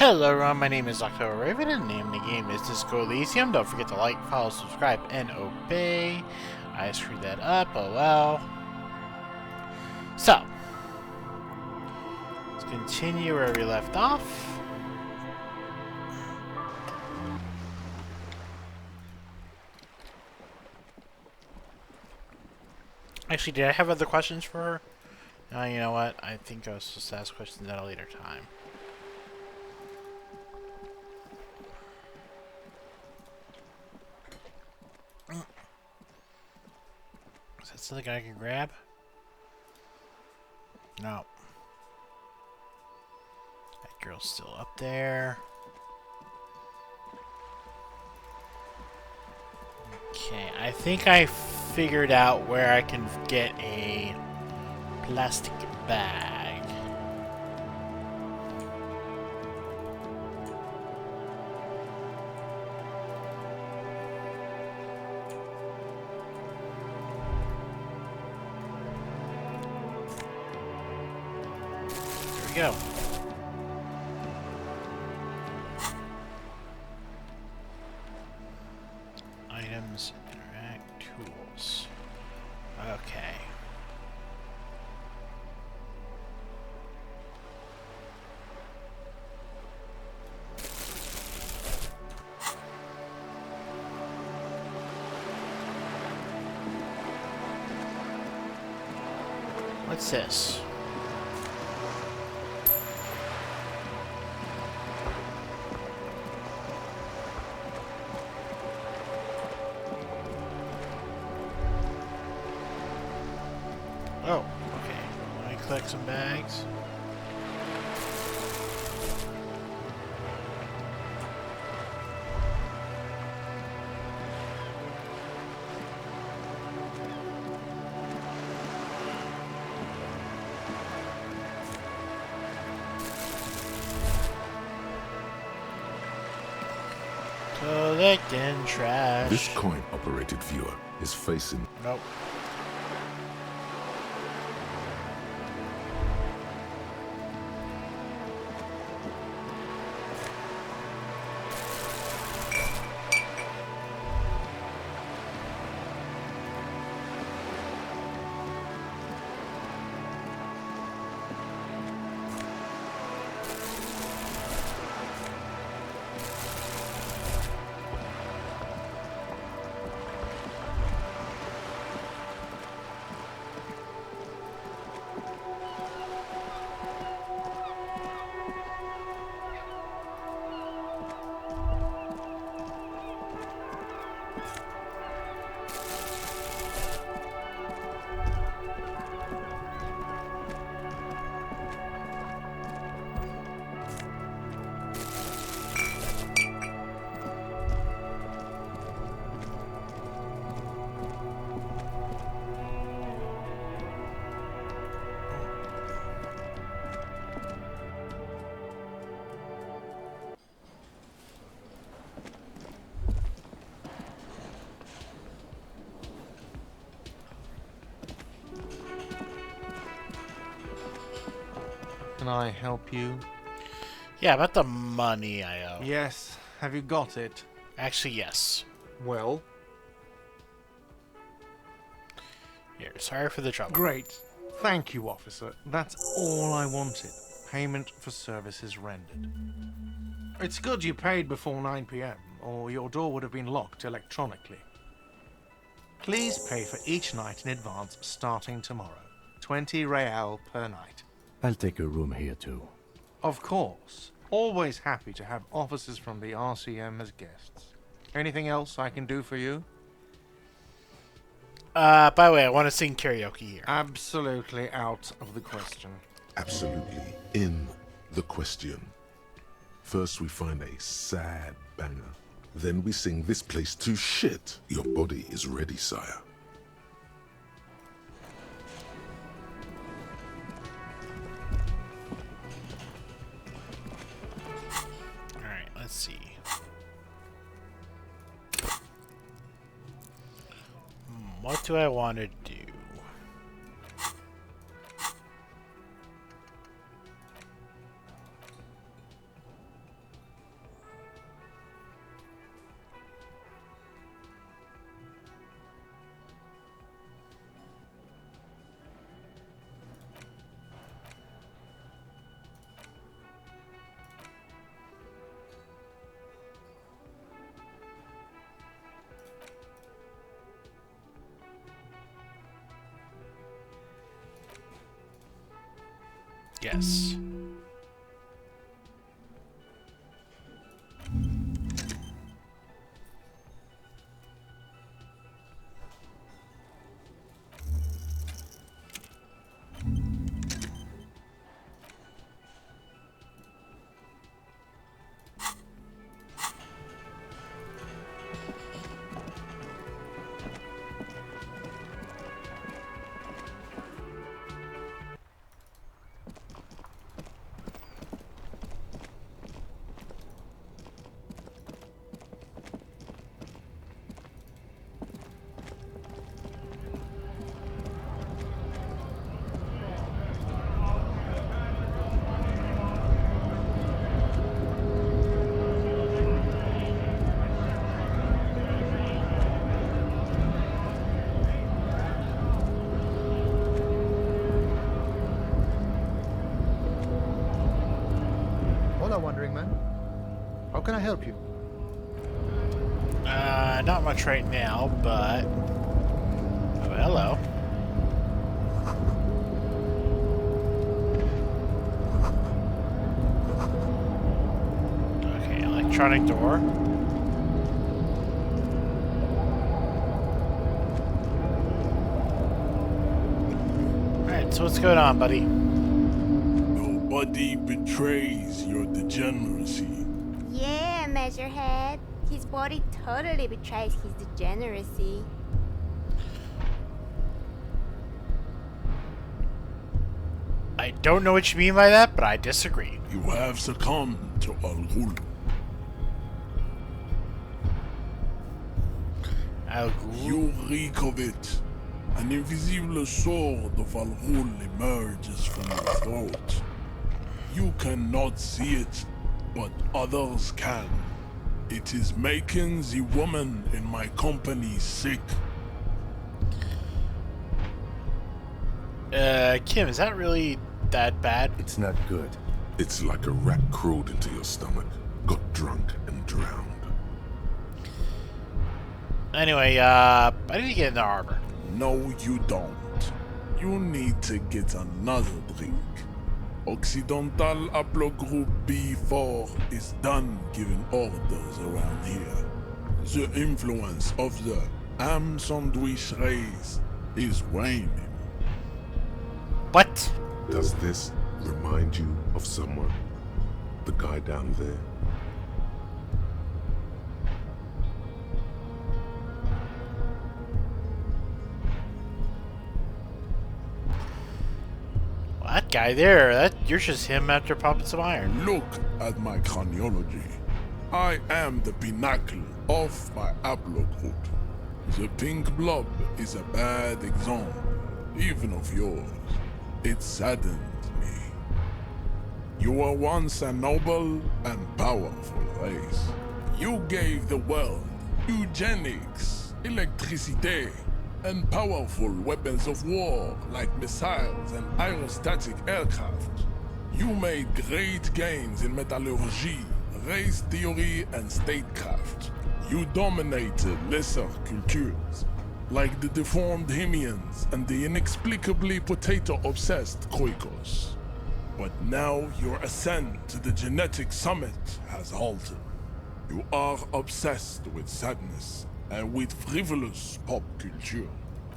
Hello everyone, my name is Dr. Raven and the name of the game is Disco Elysium. Don't forget to like, follow, subscribe, and obey. I screwed that up, oh well. So, let's continue where we left off. Actually, did I have other questions for her? No, you know what? I think I was supposed to ask questions at a later time. Is that something I can grab? No. That girl's still up there. Okay, I think I figured out where I can get a plastic bag. There we go. Items, interact, tools. Okay. What's this? Oh, okay. Let me collect some bags. Collecting trash. This coin-operated viewer is facing... Nope. Can I help you? Yeah, about the money I owe. Yes. Have you got it? Actually, yes. Well, Here, sorry for the trouble. great. Thank you, officer. That's all I wanted. Payment for services rendered. It's good you paid before 9 p.m., or your door would have been locked electronically. Please pay for each night in advance starting tomorrow. 20 real per night. I'll take a room here too. Of course. Always happy to have officers from the RCM as guests. Anything else I can do for you? By the way, I want to sing karaoke here. Absolutely out of the question. absolutely in the question. First we find a sad banger. Then we sing this place to shit. Your body is ready, sire. Alright, let's see. What do I want to do? Yes. Hola, Wandering Man. How can I help you? Not much right now, but... Oh, hello. Okay, electronic door. Alright, so what's going on, buddy? Nobody betrays your degeneracy. Yeah, Measurehead. His body totally betrays his degeneracy. I don't know what you mean by that, but I disagree. You have succumbed to Al-Ghul. You reek of it. An invisible sword of Al-Ghul emerges from your throat. You cannot see it, but others can. It is making the woman in my company sick. Kim, is that really that bad? It's not good. It's like a rat crawled into your stomach, got drunk and drowned. Anyway, I need to get in the harbor. No, you don't. You need to get another drink. Occidental Haplogroup B4 is done giving orders around here. The influence of the ham sandwich race is waning. What? Does this remind you of someone? The guy down there? Well, that guy there, you're just him after popping some iron. Look at my craniology. I am the pinnacle of my haplogroup. The pink blob is a bad example, even of yours. It saddened me. You were once a noble and powerful race. You gave the world eugenics, electricity, and powerful weapons of war like missiles and aerostatic aircraft. You made great gains in metallurgy, race theory, and statecraft. You dominated lesser cultures, like the deformed Hemians and the inexplicably potato-obsessed Kroikos. But now your ascent to the genetic summit has halted. You are obsessed with sadness and with frivolous pop culture.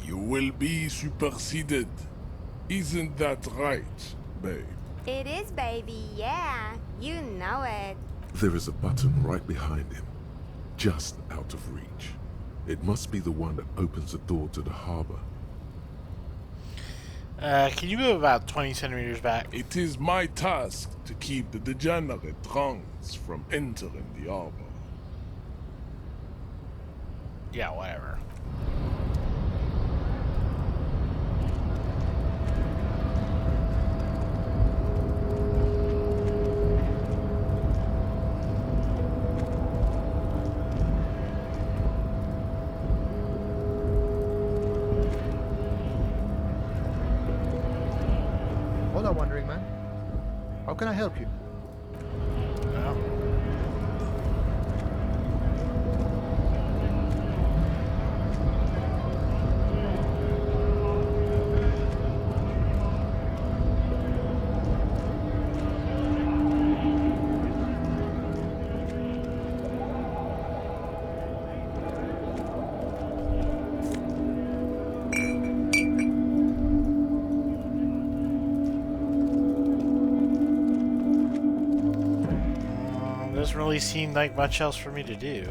You will be superseded. Isn't that right, babe? It is, baby, yeah. You know it. There is a button right behind him, just out of reach. It must be the one that opens the door to the harbor. Can you move about 20 centimeters back? It is my task to keep the degenerate drunks from entering the harbor. Yeah, whatever. Hola, Wandering Man. How can I help you? Well, doesn't really seem like much else for me to do.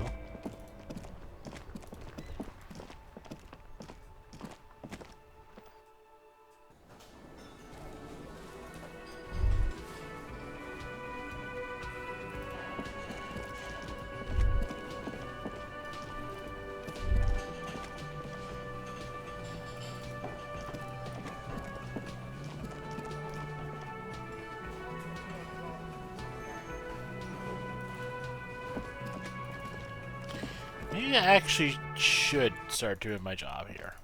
Maybe I actually should start doing my job here.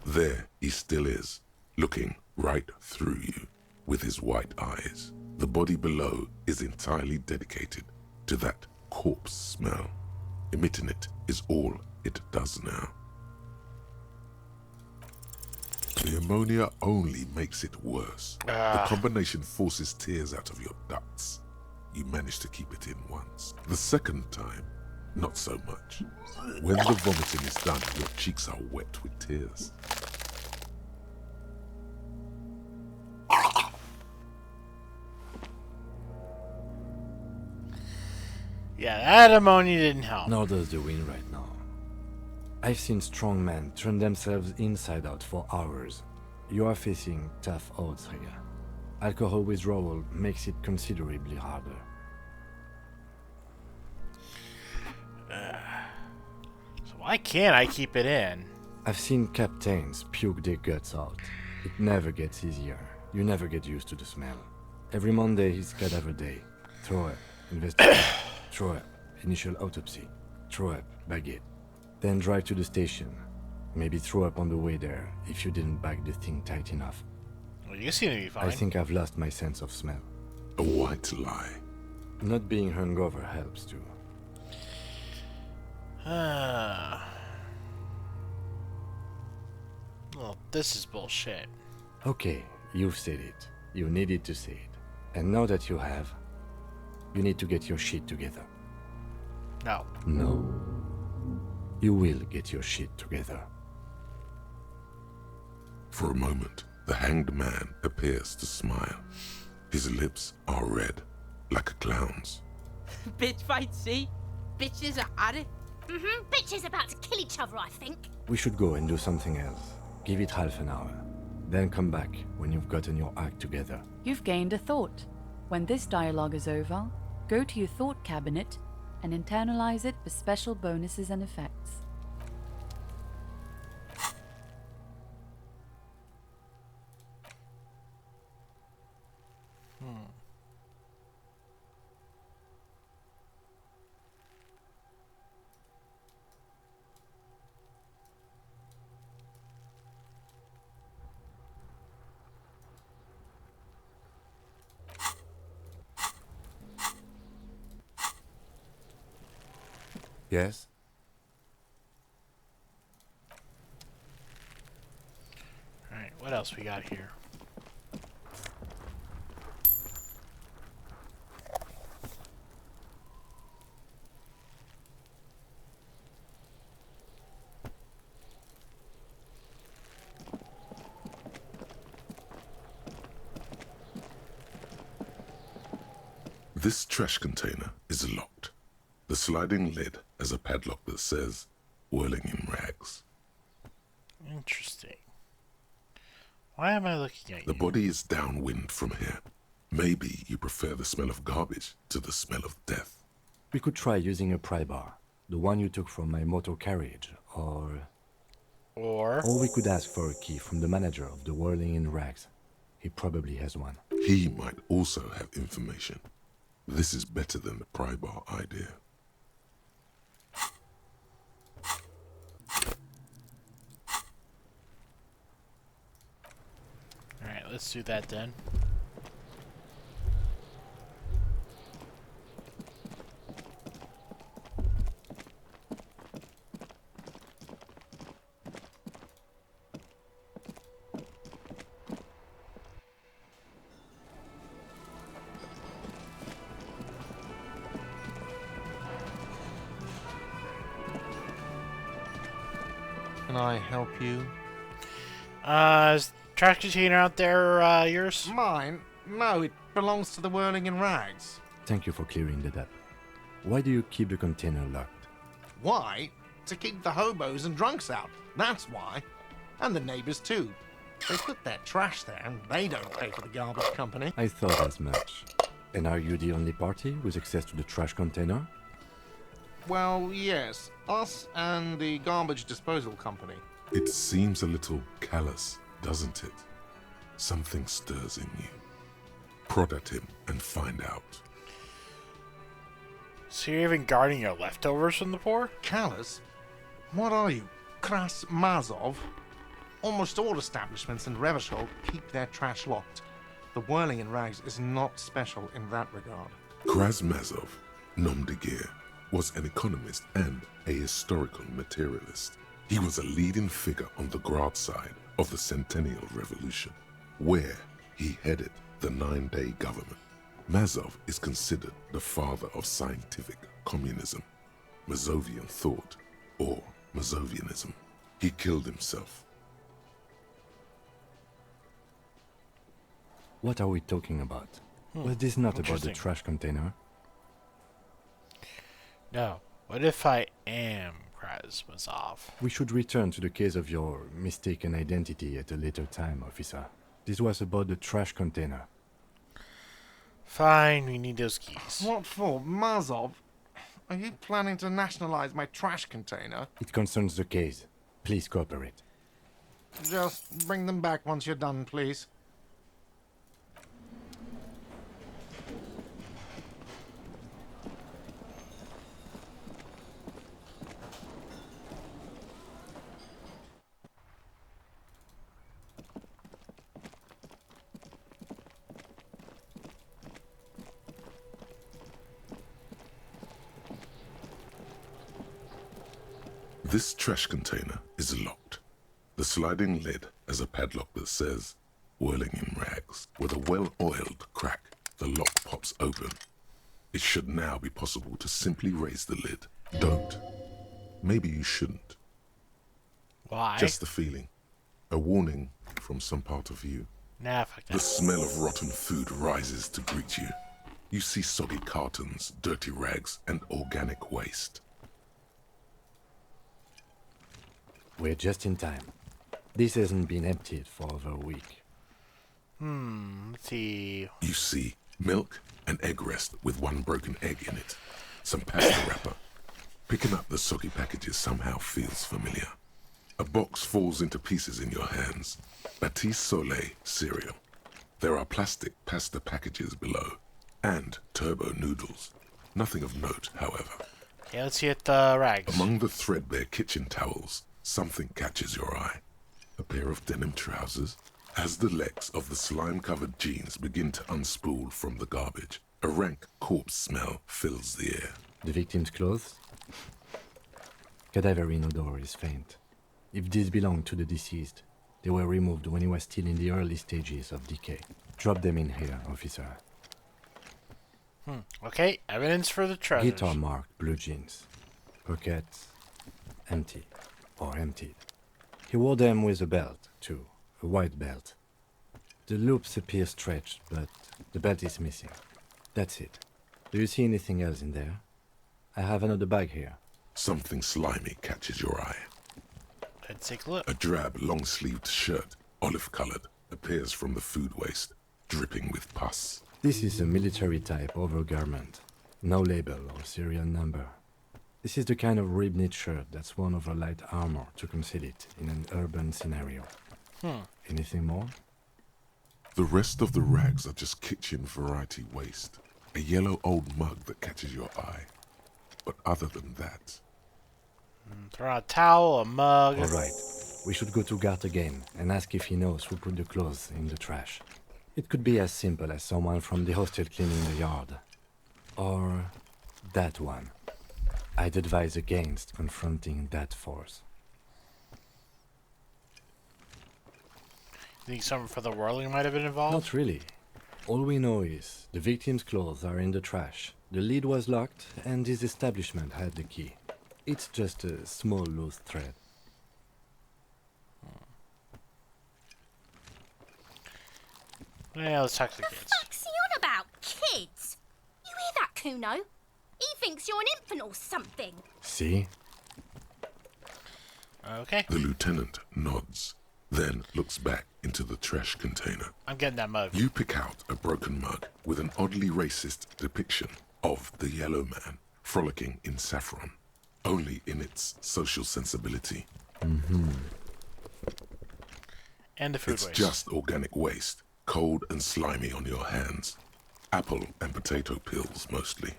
There he still is, looking right through you with his white eyes. The body below is entirely dedicated to that corpse smell. Emitting it is all it does now. The ammonia only makes it worse. The combination forces tears out of your ducts. You manage to keep it in once. The second time, not so much. When the vomiting is done, your cheeks are wet with tears. Yeah, that ammonia didn't help. Nor does the wind right now. I've seen strong men turn themselves inside out for hours. You are facing tough odds here. Alcohol withdrawal makes it considerably harder. So why can't I keep it in? I've seen captains puke their guts out. It never gets easier. You never get used to the smell. Every Monday is cadaver day. Throw up, investigate. Throw up, initial autopsy. Throw up, baguette. Then drive to the station. Maybe throw up on the way there if you didn't bag the thing tight enough. Well, you seem to be fine. I think I've lost my sense of smell. A white lie. Not being hungover helps too. Well, this is bullshit. Okay, you've said it. You needed to say it. And now that you have, you need to get your shit together. No. No. You will get your shit together. For a moment, the hanged man appears to smile. His lips are red, like a clown's. Bitch fight, see? Bitches are at it. Bitches about to kill each other, I think. We should go and do something else. Give it half an hour. Then come back when you've gotten your act together. You've gained a thought. When this dialogue is over, go to your thought cabinet and internalize it with special bonuses and effects. Yes? Alright, what else we got here? This trash container is locked. The sliding lid has a padlock that says, "Whirling in rags." Interesting. Why am I looking at The you? body is downwind from here. Maybe you prefer the smell of garbage to the smell of death. We could try using a pry bar. The one you took from my motor carriage, or we could ask for a key from the manager of the Whirling in Rags. He probably has one. He might also have information. This is better than the pry bar idea. Alright, let's do that then. can I help you? Is the trash container out there yours? Mine? No, it belongs to the Whirling in Rags. Thank you for clearing that up. Why do you keep the container locked? Why? To keep the hobos and drunks out. That's why. And the neighbors too. They put their trash there and they don't pay for the garbage company. I thought as much. And are you the only party with access to the trash container? Well, yes. Us and the garbage disposal company. It seems a little callous, doesn't it? Something stirs in you. Prod at him and find out. So you're even guarding your leftovers from the poor? Callous? What are you? Kras Mazov? Almost all establishments in Revachol keep their trash locked. The Whirling in Rags is not special in that regard. Krasmazov, nom de guerre, was an economist and a historical materialist. He was a leading figure on the Grad side of the Centennial Revolution, where he headed the 9-day government. Mazov is considered the father of scientific communism, Mazovian thought, or Mazovianism. He killed himself. What are we talking about? Was this not about the trash container? No. What if I am Krasmazov? We should return to the case of your mistaken identity at a later time, officer. This was about the trash container. Fine, we need those keys. What for? Mazov? Are you planning to nationalize my trash container? It concerns the case. Please cooperate. Just bring them back once you're done, please. This trash container is locked. The sliding lid has a padlock that says, Whirling in Rags. With a well-oiled crack, the lock pops open. It should now be possible to simply raise the lid. Don't. Maybe you shouldn't. Why? Just the feeling. A warning from some part of you. Nah, fuck that. The smell of rotten food rises to greet you. You see soggy cartons, dirty rags, and organic waste. We're just in time. This hasn't been emptied for over a week. Let's see. You see milk and egg rest with one broken egg in it. Some pasta wrapper. Picking up the soggy packages somehow feels familiar. A box falls into pieces in your hands. Batiste Soleil cereal. There are plastic pasta packages below. And turbo noodles. Nothing of note, however. Okay, let's see at the rags. Among the threadbare kitchen towels, something catches your eye. A pair of denim trousers. As the legs of the slime-covered jeans begin to unspool from the garbage, a rank corpse smell fills the air. The victim's clothes? Cadaverine odor is faint. If these belong to the deceased, they were removed when he was still in the early stages of decay. Drop them in here, officer. Okay, evidence for the treasures. Guitar marked blue jeans. Pockets empty or emptied. He wore them with a belt, too. A white belt. The loops appear stretched, but the belt is missing. That's it. Do you see anything else in there? I have another bag here. Something slimy catches your eye. Let's take a look. A drab, long-sleeved shirt, olive-colored, appears from the food waste, dripping with pus. This is a military-type overgarment. No label or serial number. This is the kind of rib-knit shirt that's worn over light armor to conceal it in an urban scenario. Anything more? The rest of the rags are just kitchen variety waste. A yellow old mug that catches your eye. But other than that... Throw out a towel, a mug. All right. We should go to Gart again and ask if he knows who put the clothes in the trash. It could be as simple as someone from the hostel cleaning the yard. Or that one. I'd advise against confronting that force. Think someone for the whirling might have been involved? Not really. All we know is the victim's clothes are in the trash. The lid was locked and his establishment had the key. It's just a small loose thread. Yeah, let's talk to the kids. What's he on about? Kids? You hear that, Kuno? He thinks you're an infant or something. See? Okay. The lieutenant nods, then looks back into the trash container. I'm getting that mug. You pick out a broken mug with an oddly racist depiction of the yellow man frolicking in saffron, only in its social sensibility. And the food It's waste. just organic waste, cold and slimy on your hands. Apple and potato peels mostly,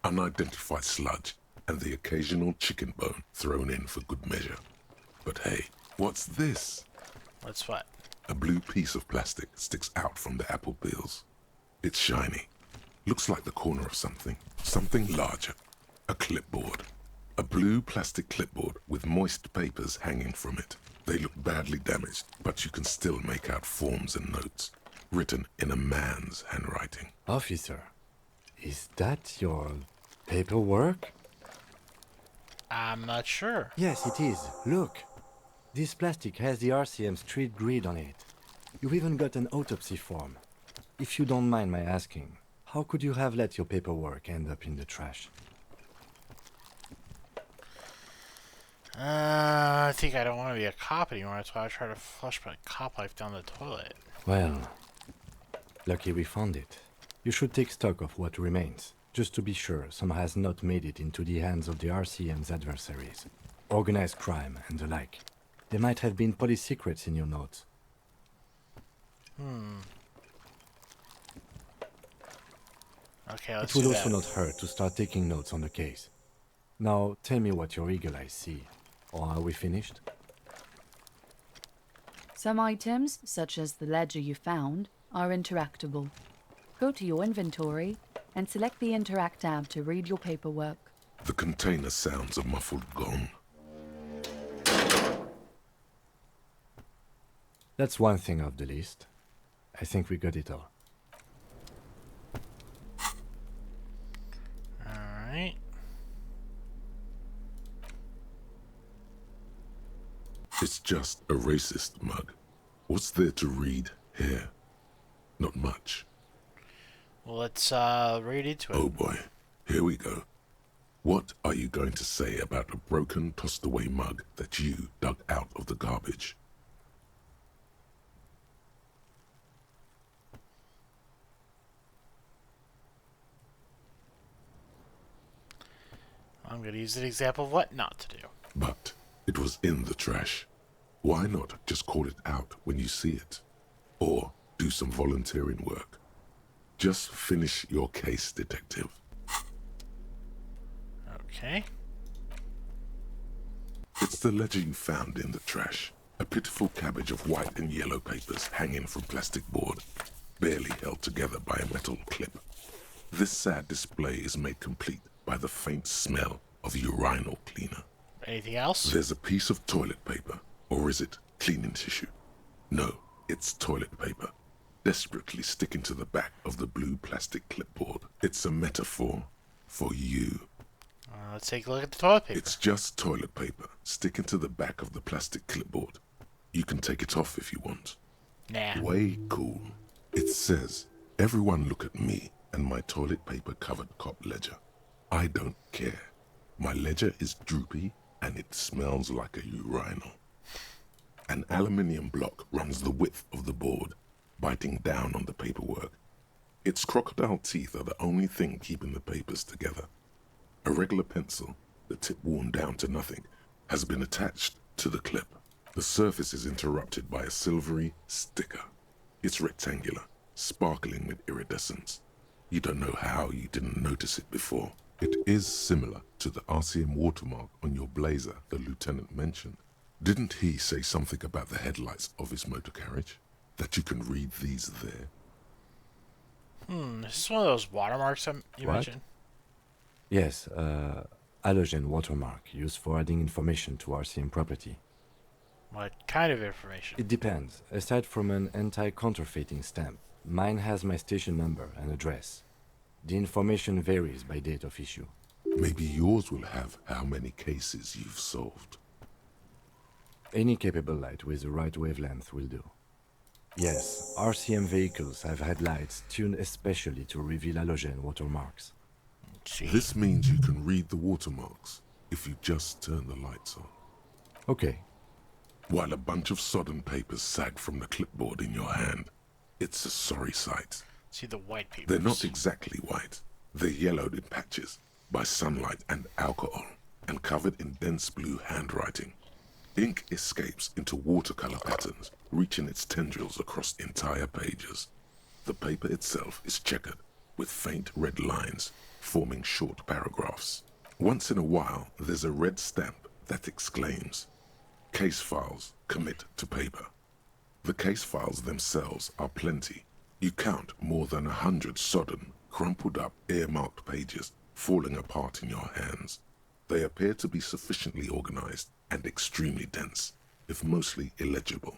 unidentified sludge, and the occasional chicken bone thrown in for good measure. But hey, what's this? What's what? A blue piece of plastic sticks out from the apple peels. It's shiny. Looks like the corner of something. Something larger. A clipboard. A blue plastic clipboard with moist papers hanging from it. They look badly damaged, but you can still make out forms and notes, written in a man's handwriting. Officer, is that your paperwork? I'm not sure. Yes, it is. Look. This plastic has the RCM street grid on it. You've even got an autopsy form. If you don't mind my asking, how could you have let your paperwork end up in the trash? I think I don't want to be a cop anymore. That's why I try to flush my cop life down the toilet. Well, lucky we found it. You should take stock of what remains, just to be sure some has not made it into the hands of the RCM's adversaries. Organized crime and the like. There might have been police secrets in your notes. Okay, let's It would do also that. not hurt to start taking notes on the case. Now, tell me what your eagle eyes see. Or are we finished? Some items, such as the ledger you found, are interactable. Go to your inventory and select the Interact tab to read your paperwork. The container sounds a muffled gong. That's one thing off the list. I think we got it all. Alright. It's just a racist mug. What's there to read here? Not much. Well, let's read into it. Oh boy, here we go. What are you going to say about a broken, tossed away mug that you dug out of the garbage? I'm going to use an example of what not to do. But it was in the trash. Why not just call it out when you see it? Or do some volunteering work. Just finish your case, detective. Okay. It's the ledger you found in the trash. A pitiful cabbage of white and yellow papers hanging from plastic board, barely held together by a metal clip. This sad display is made complete by the faint smell of urinal cleaner. Anything else? There's a piece of toilet paper, or is it cleaning tissue? No, it's toilet paper, desperately sticking to the back of the blue plastic clipboard. It's a metaphor for you. Let's take a look at the toilet paper. It's just toilet paper sticking to the back of the plastic clipboard. You can take it off if you want. Nah. Way cool. It says, "Everyone look at me and my toilet paper covered cop ledger. I don't care. My ledger is droopy and it smells like a urinal." An aluminium block runs the width of the board, biting down on the paperwork. Its crocodile teeth are the only thing keeping the papers together. A regular pencil, the tip worn down to nothing, has been attached to the clip. The surface is interrupted by a silvery sticker. It's rectangular, sparkling with iridescence. You don't know how you didn't notice it before. It is similar to the RCM watermark on your blazer the lieutenant mentioned. Didn't he say something about the headlights of his motor carriage? That you can read these there? This is one of those watermarks you What? mentioned. Yes, halogen watermark used for adding information to RCM property. What kind of information? It depends. Aside from an anti-counterfeiting stamp, mine has my station number and address. The information varies by date of issue. Maybe yours will have how many cases you've solved. Any capable light with the right wavelength will do. Yes, RCM vehicles have headlights tuned especially to reveal halogen watermarks. Gee. This means you can read the watermarks if you just turn the lights on. Okay. While a bunch of sodden papers sag from the clipboard in your hand, it's a sorry sight. See the white papers. They're not exactly white. They're yellowed in patches by sunlight and alcohol, and covered in dense blue handwriting. Ink escapes into watercolor patterns, reaching its tendrils across entire pages. The paper itself is checkered, with faint red lines, forming short paragraphs. Once in a while, there's a red stamp that exclaims, "Case files commit to paper." The case files themselves are plenty. You count more than 100 sodden, crumpled up, earmarked pages falling apart in your hands. They appear to be sufficiently organized and extremely dense, if mostly illegible.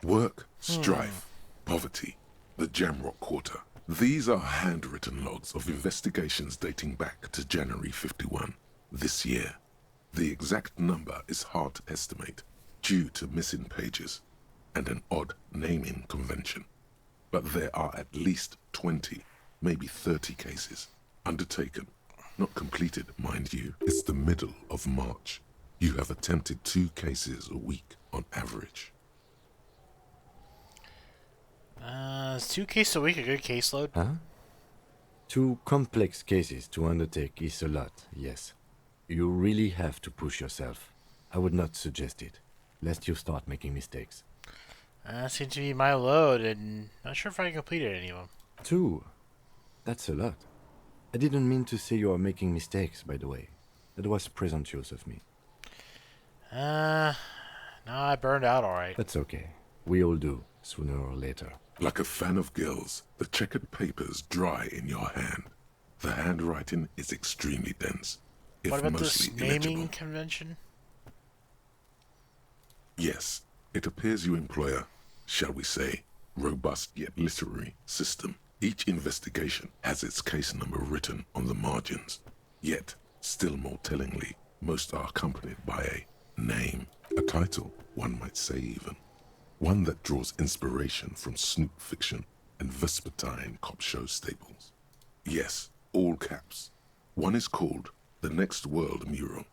Work, strife, poverty, the Jamrock Quarter. These are handwritten logs of investigations dating back to January 51, this year. The exact number is hard to estimate due to missing pages and an odd naming convention. But there are at least 20, maybe 30 cases undertaken, not completed, mind you. It's the middle of March. You have attempted 2 cases a week on average. Is 2 cases a week a good caseload? Huh? 2 complex cases to undertake is a lot, yes. You really have to push yourself. I would not suggest it, lest you start making mistakes. Seems to be my load, and not sure if I completed any of them. 2? That's a lot. I didn't mean to say you are making mistakes, by the way. That was presumptuous of me. No, I burned out alright. That's okay. We all do, sooner or later. Like a fan of gills, the checkered papers dry in your hand. The handwriting is extremely dense, if What about mostly this naming illegible. convention? Yes, it appears you employ a, shall we say, robust yet literary system. Each investigation has its case number written on the margins. Yet, still more tellingly, most are accompanied by a name, a title, one might say even. One that draws inspiration from snoop fiction and vespertine cop show staples. Yes, all caps. One is called The Next World Mural.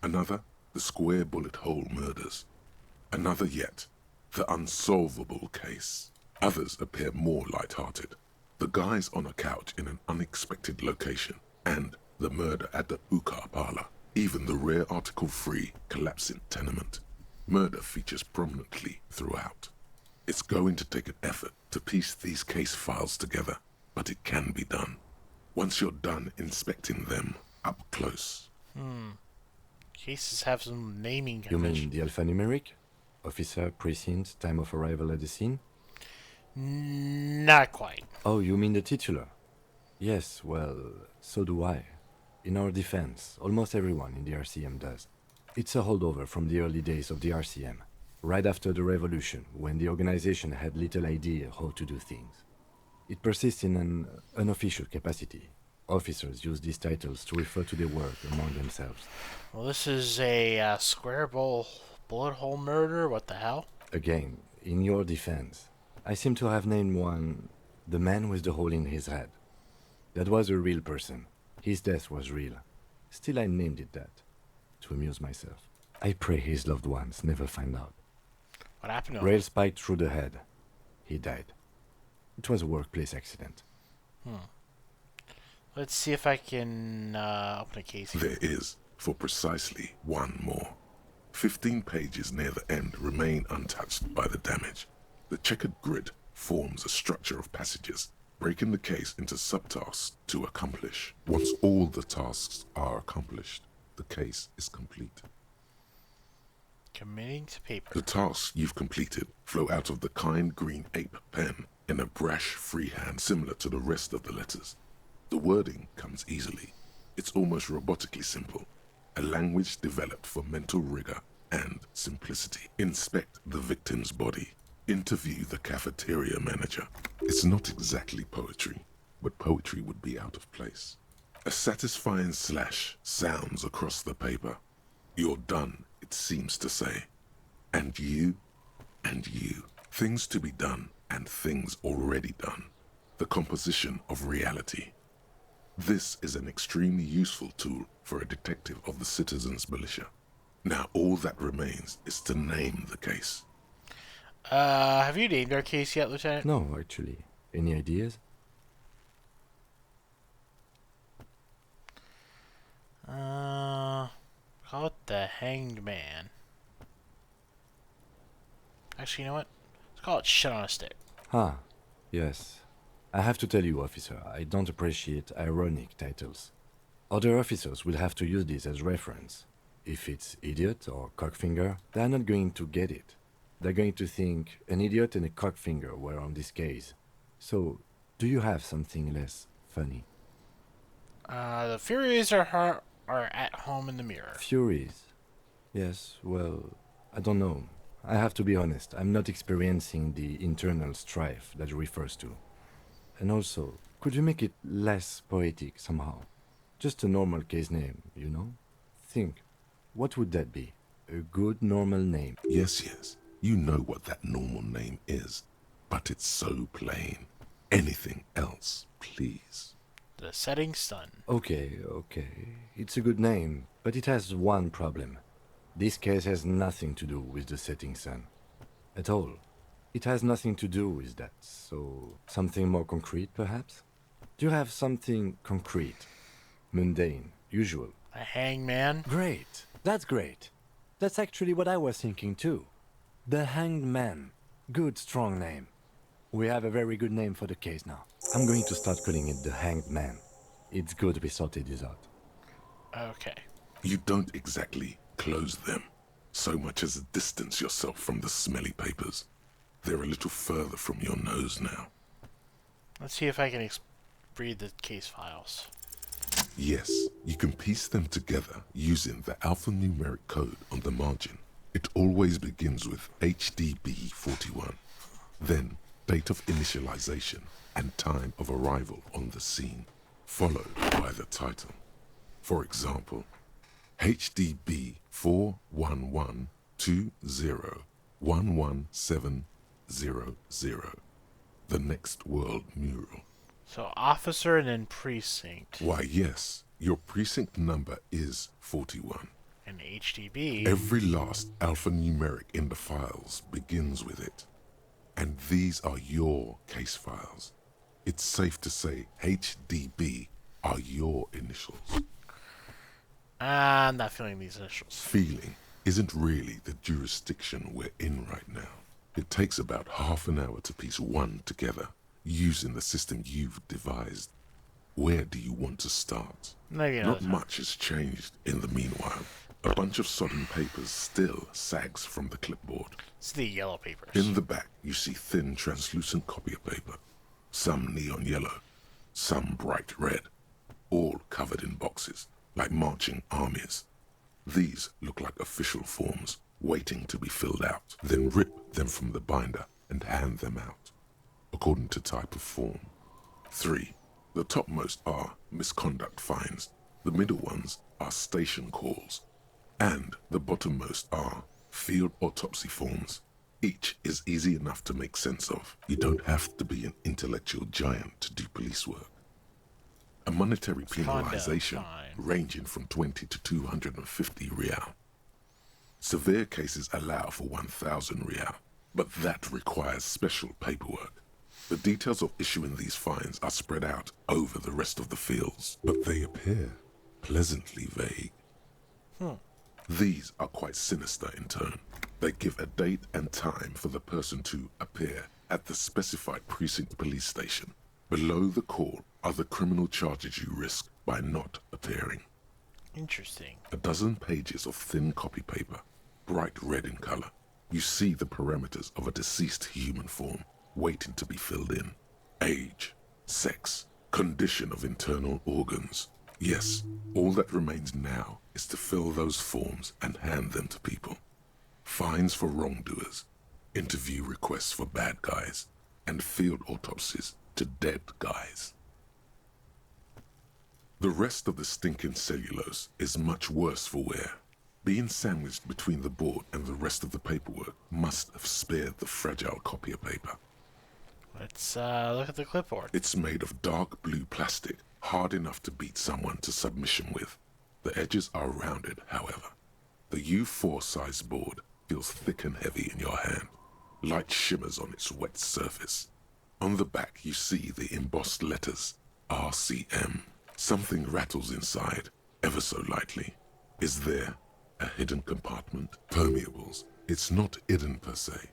Another, The Square Bullet Hole Murders. Another yet, The Unsolvable Case. Others appear more light-hearted. The guys on a couch in an unexpected location, and the murder at the Uka Parlor. Even the rare article-free collapsing tenement. Murder features prominently throughout. It's going to take an effort to piece these case files together, but it can be done. Once you're done inspecting them up close. Cases have some naming You convention. mean the alphanumeric? Officer, precinct, time of arrival at the scene? Not quite. Oh, you mean the titular? Yes, well, so do I. In our defense, almost everyone in the RCM does. It's a holdover from the early days of the RCM, right after the revolution, when the organization had little idea how to do things. It persists in an unofficial capacity. Officers use these titles to refer to their work among themselves. Well, this is a square bullet hole murder. What the hell? Again, in your defense, I seem to have named one the man with the hole in his head. That was a real person. His death was real. Still, I named it that, to amuse myself. I pray his loved ones never find out. What happened to him? Rail spiked through the head. He died. It was a workplace accident. Let's see if I can open a case here. There is, for precisely one more. 15 pages near the end remain untouched by the damage. The checkered grid forms a structure of passages, breaking the case into subtasks to accomplish. Once all the tasks are accomplished, the case is complete. Committing to paper. The tasks you've completed flow out of the kind green ape pen in a brash freehand similar to the rest of the letters. The wording comes easily. It's almost robotically simple, a language developed for mental rigor and simplicity. Inspect the victim's body. Interview the cafeteria manager. It's not exactly poetry, but poetry would be out of place. A satisfying slash sounds across the paper. You're done, it seems to say. And you, Things to be done and things already done. The composition of reality. This is an extremely useful tool for a detective of the citizens' militia. Now all that remains is to name the case. Have you named our case yet, Lieutenant? No, actually. Any ideas? Call it the Hanged Man. Actually, you know what? Let's call it Shit on a Stick. Ah, yes. I have to tell you, officer, I don't appreciate ironic titles. Other officers will have to use this as reference. If it's idiot or cockfinger, they're not going to get it. They're going to think an idiot and a cockfinger were on this case. So, do you have something less funny? The Furies are at home in the mirror. Furies? Yes, well, I don't know. I have to be honest, I'm not experiencing the internal strife that it refers to. And also, could you make it less poetic somehow? Just a normal case name, you know? Think, what would that be? A good normal name? Yes, yes. You know what that normal name is. But it's so plain. Anything else, please. The Setting Sun. Okay. It's a good name, but it has one problem. This case has nothing to do with the setting sun. At all. It has nothing to do with that, so something more concrete, perhaps? Do you have something concrete? Mundane, usual? A hangman? Great. That's great. That's actually what I was thinking too. The Hanged Man. Good, strong name. We have a very good name for the case now. I'm going to start calling it the Hanged Man. It's good we sorted this out. Okay. You don't exactly close them, so much as distance yourself from the smelly papers. They're a little further from your nose now. Let's see if I can read the case files. Yes, you can piece them together using the alphanumeric code on the margin. It always begins with HDB 41, then date of initialization and time of arrival on the scene, followed by the title. For example, HDB 41120111700, the Next World Mural. So officer and then precinct. Why, yes, your precinct number is 41. And HDB. Every last alphanumeric in the files begins with it. And these are your case files. It's safe to say HDB are your initials. I'm not feeling these initials. Feeling isn't really the jurisdiction we're in right now. It takes about half an hour to piece one together, using the system you've devised. Where do you want to start? Not much has changed in the meanwhile. A bunch of sodden papers still sags from the clipboard. It's the yellow papers. In the back, you see thin, translucent copier paper. Some neon yellow, some bright red, all covered in boxes, like marching armies. These look like official forms, waiting to be filled out. Then rip them from the binder and hand them out, according to type of form. 3. The topmost are misconduct fines. The middle ones are station calls. And the bottommost are field autopsy forms. Each is easy enough to make sense of. You don't have to be an intellectual giant to do police work. A monetary penalization ranging from 20 to 250 real. Severe cases allow for 1,000 real, but that requires special paperwork. The details of issuing these fines are spread out over the rest of the fields, but they appear pleasantly vague. These are quite sinister in turn. They give a date and time for the person to appear at the specified precinct police station. Below the call are the criminal charges you risk by not appearing. Interesting. A dozen pages of thin copy paper, bright red in color. You see the parameters of a deceased human form waiting to be filled in. Age, sex, condition of internal organs. Yes, all that remains now is to fill those forms and hand them to people. Fines for wrongdoers, interview requests for bad guys, and field autopsies to dead guys. The rest of the stinking cellulose is much worse for wear. Being sandwiched between the board and the rest of the paperwork must have spared the fragile copy of paper. Let's look at the clipboard. It's made of dark blue plastic, hard enough to beat someone to submission with. The edges are rounded, however. The U4 size board feels thick and heavy in your hand. Light shimmers on its wet surface. On the back you see the embossed letters, RCM. Something rattles inside, ever so lightly. Is there a hidden compartment? Permeables. It's not hidden per se.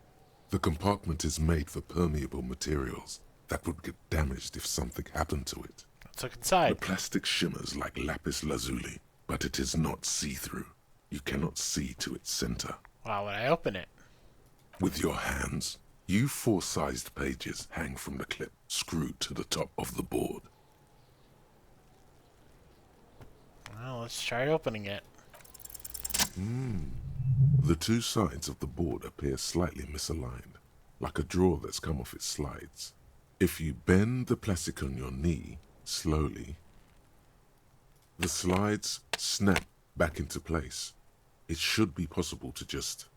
The compartment is made for permeable materials that would get damaged if something happened to it. Let's look inside. The plastic shimmers like lapis lazuli, but it is not see-through. You cannot see to its center. Wow, when I open it. With your hands, U4-sized pages hang from the clip screwed to the top of the board. Well, let's try opening it. The two sides of the board appear slightly misaligned, like a drawer that's come off its slides. If you bend the plastic on your knee slowly, the slides snap back into place. It should be possible to just,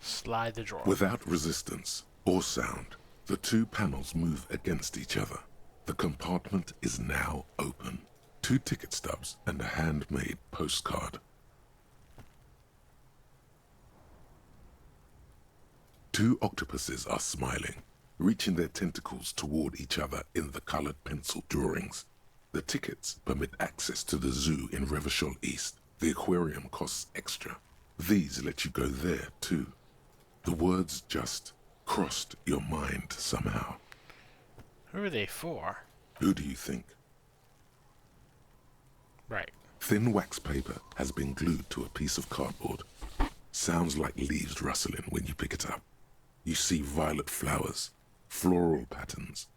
slide the drawer. Without resistance or sound, the two panels move against each other. The compartment is now open. 2 ticket stubs and a handmade postcard. 2 octopuses are smiling, reaching their tentacles toward each other in the colored pencil drawings. The tickets permit access to the zoo in Revachol East. The aquarium costs extra. These let you go there, too. The words just crossed your mind somehow. Who are they for? Who do you think? Right. Thin wax paper has been glued to a piece of cardboard. Sounds like leaves rustling when you pick it up. You see violet flowers, floral patterns,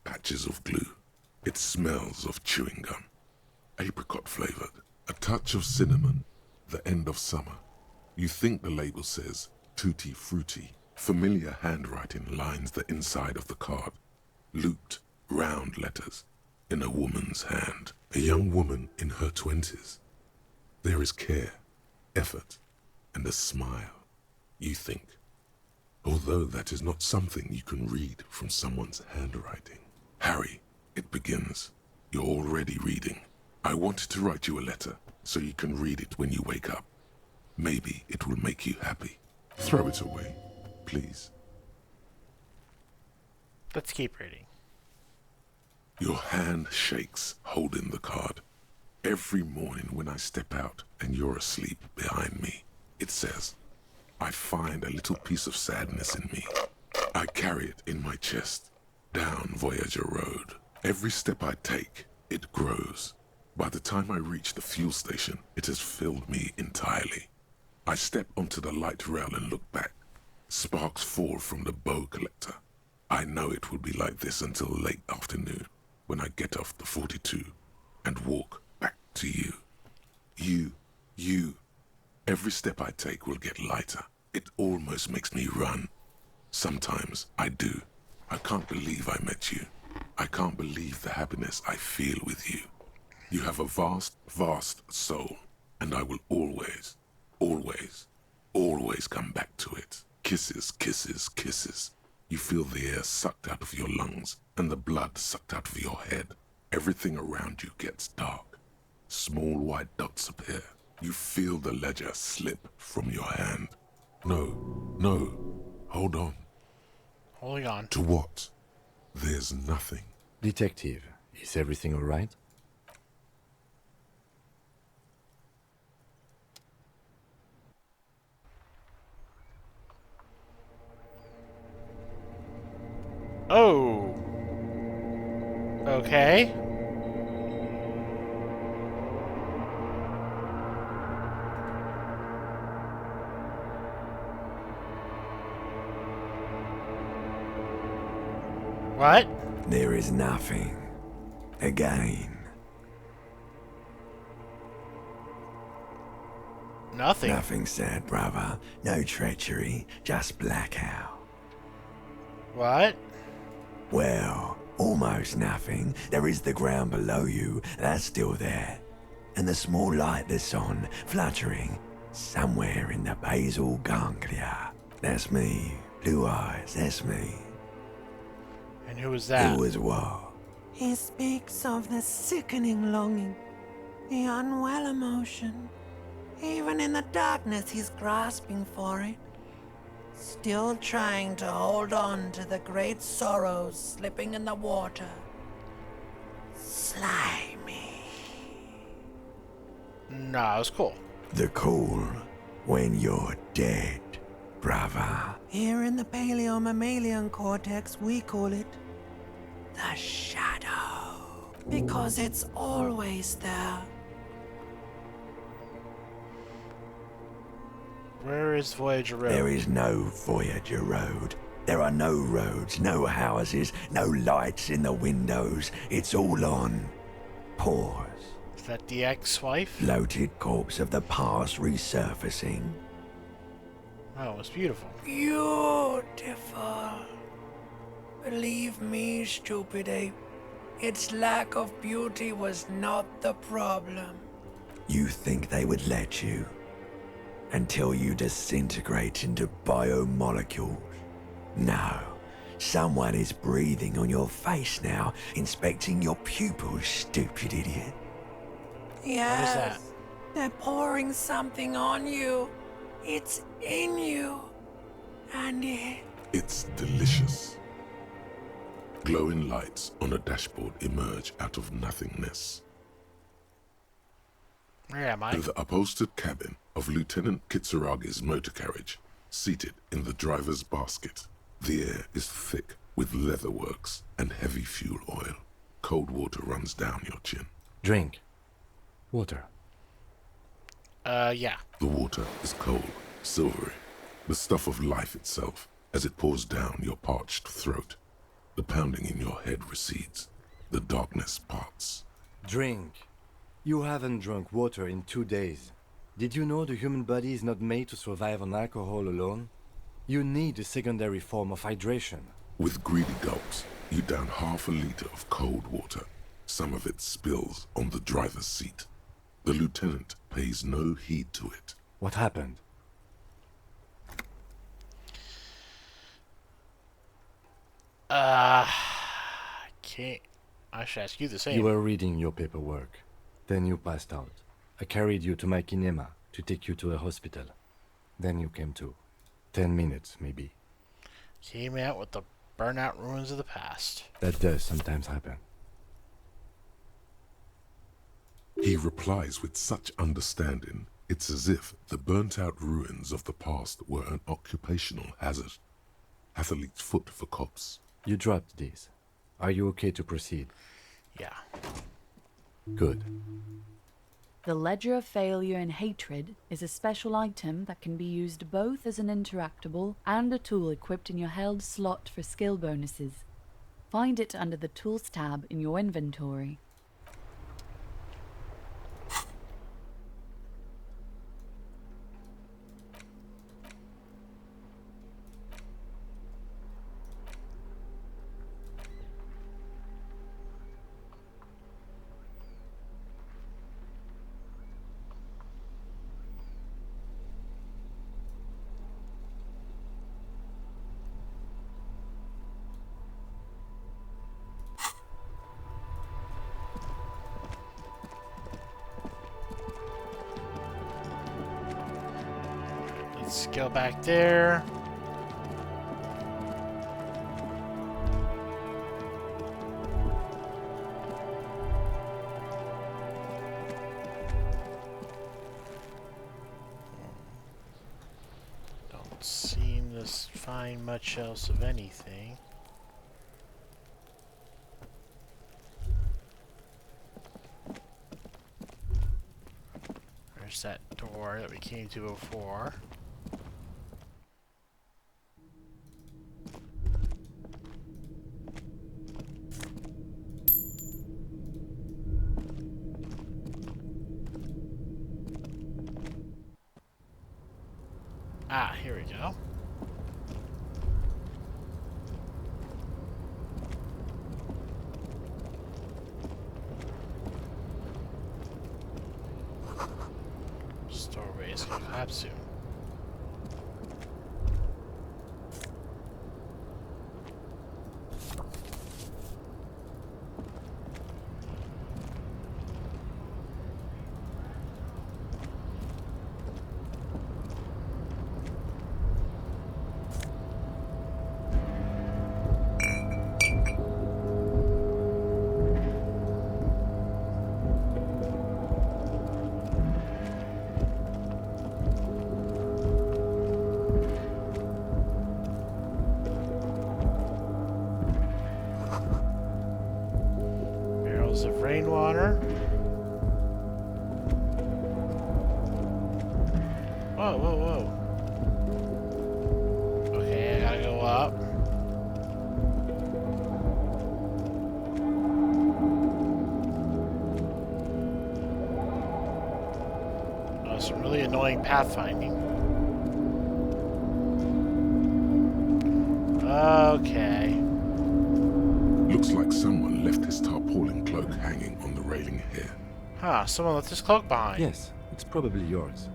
patches of glue. It smells of chewing gum. Apricot flavored. A touch of cinnamon. The end of summer. You think the label says Tutti Frutti. Familiar handwriting lines the inside of the card. Looped, round letters in a woman's hand. A young woman in her 20s. There is care, effort, and a smile. You think. Although that is not something you can read from someone's handwriting. Harry, it begins. You're already reading. I wanted to write you a letter so you can read it when you wake up. Maybe it will make you happy. Throw it away, please. Let's keep reading. Your hand shakes holding the card. Every morning when I step out and you're asleep behind me, it says, I find a little piece of sadness in me. I carry it in my chest, down Voyager Road. Every step I take, it grows. By the time I reach the fuel station, it has filled me entirely. I step onto the light rail and look back. Sparks fall from the bow collector. I know it will be like this until late afternoon, when I get off the 42 and walk back to you. You. Every step I take will get lighter. It almost makes me run. Sometimes I do. I can't believe I met you. I can't believe the happiness I feel with you. You have a vast, vast soul, and I will always, always, always come back to it. Kisses, kisses, kisses. You feel the air sucked out of your lungs and the blood sucked out of your head. Everything around you gets dark. Small white dots appear. You feel the ledger slip from your hand. No, hold on. Holding on. To what? There's nothing. Detective, is everything all right? Oh. Okay. What? There is nothing. Again. Nothing. Nothing sad, brother. No treachery. Just blackout. What? Well, almost nothing. There is the ground below you. That's still there. and the small light that's on, fluttering, somewhere in the basal ganglia. That's me. Blue eyes, that's me. And who was that? Who was what? He speaks of the sickening longing, the unwell emotion. Even in the darkness, he's grasping for it. Still trying to hold on to the great sorrows slipping in the water. Slimy. Nah, it was cool. The cool when you're dead, brother. Here in the paleo-mammalian cortex, we call it the shadow. Because it's always there. Where is Voyager Road? There is no Voyager Road. There are no roads, no houses, no lights in the windows. It's all on pause. Is that the ex-wife? Floated corpse of the past resurfacing. Oh, it's beautiful. Beautiful. Believe me, stupid ape. Its lack of beauty was not the problem. You think they would let you? Until you disintegrate into biomolecules. No. Someone is breathing on your face now, inspecting your pupils, stupid idiot. Yes. What is that? They're pouring something on you. It's in you. And It's delicious. Glowing lights on a dashboard emerge out of nothingness. Where am I? The upholstered cabin of Lieutenant Kitsuragi's motor carriage, seated in the driver's basket. The air is thick with leatherworks and heavy fuel oil. Cold water runs down your chin. Drink. Water. Yeah. The water is cold, silvery, the stuff of life itself, as it pours down your parched throat. The pounding in your head recedes. The darkness parts. Drink. You haven't drunk water in 2 days. Did you know the human body is not made to survive on alcohol alone? You need a secondary form of hydration. With greedy gulps, you down half a liter of cold water. Some of it spills on the driver's seat. The lieutenant pays no heed to it. What happened? I should ask you the same. You were reading your paperwork. Then you passed out. I carried you to my kinema to take you to a hospital. Then you came to. 10 minutes, maybe. Came out with the burnout ruins of the past. That does sometimes happen. He replies with such understanding, it's as if the burnt-out ruins of the past were an occupational hazard. Athlete's foot for cops. You dropped these. Are you okay to proceed? Yeah. Good. The Ledger of Failure and Hatred is a special item that can be used both as an interactable and a tool equipped in your held slot for skill bonuses. Find it under the Tools tab in your inventory. Let's go back there. Don't seem to find much else of anything. There's that door that we came to before. Ah, here we go. Perhaps soon. Barrels of rainwater. Whoa, whoa, whoa. Okay, I gotta go up. Oh, some really annoying pathfinding. Okay. Looks like someone left his tarpaulin cloak hanging on the railing here. Huh, someone left his cloak behind. Yes, it's probably yours.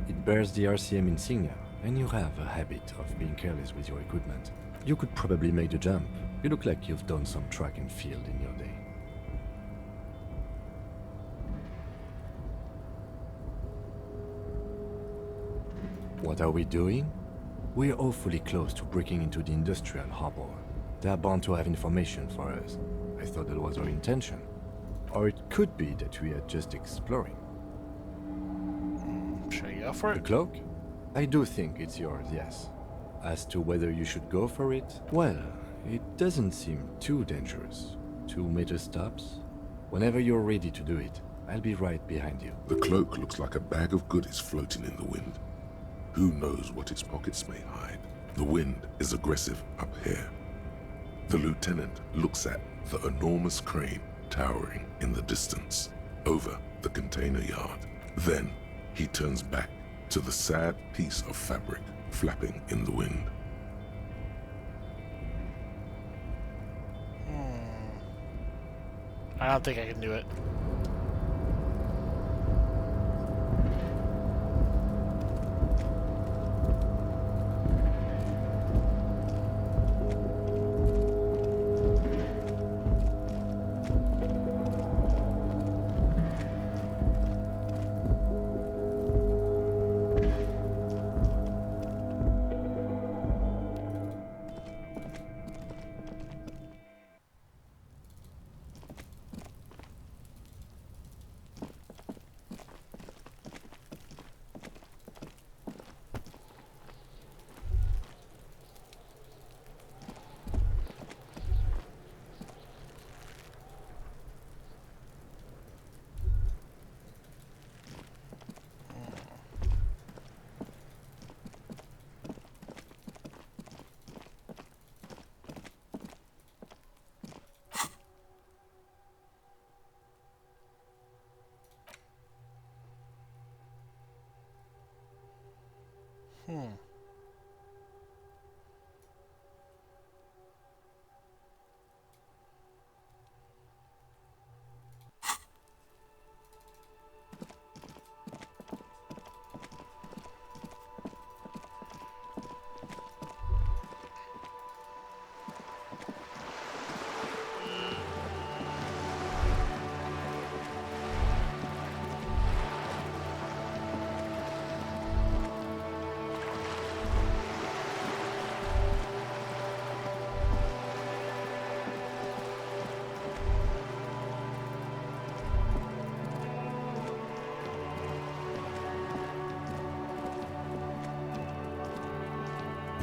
It bears the RCM insignia, and you have a habit of being careless with your equipment. You could probably make the jump. You look like you've done some track and field in your day. What are we doing? We're awfully close to breaking into the industrial harbor. They are bound to have information for us. I thought that was our intention. Or it could be that we are just exploring. Should I go for The it? cloak? I do think it's yours, yes. As to whether you should go for it, well, it doesn't seem too dangerous. 2 meter stops. Whenever you're ready to do it, I'll be right behind you. The cloak looks like a bag of goodies floating in the wind. Who knows what its pockets may hide? The wind is aggressive up here. The lieutenant looks at the enormous crane towering in the distance over the container yard. Then he turns back to the sad piece of fabric flapping in the wind. I don't think I can do it.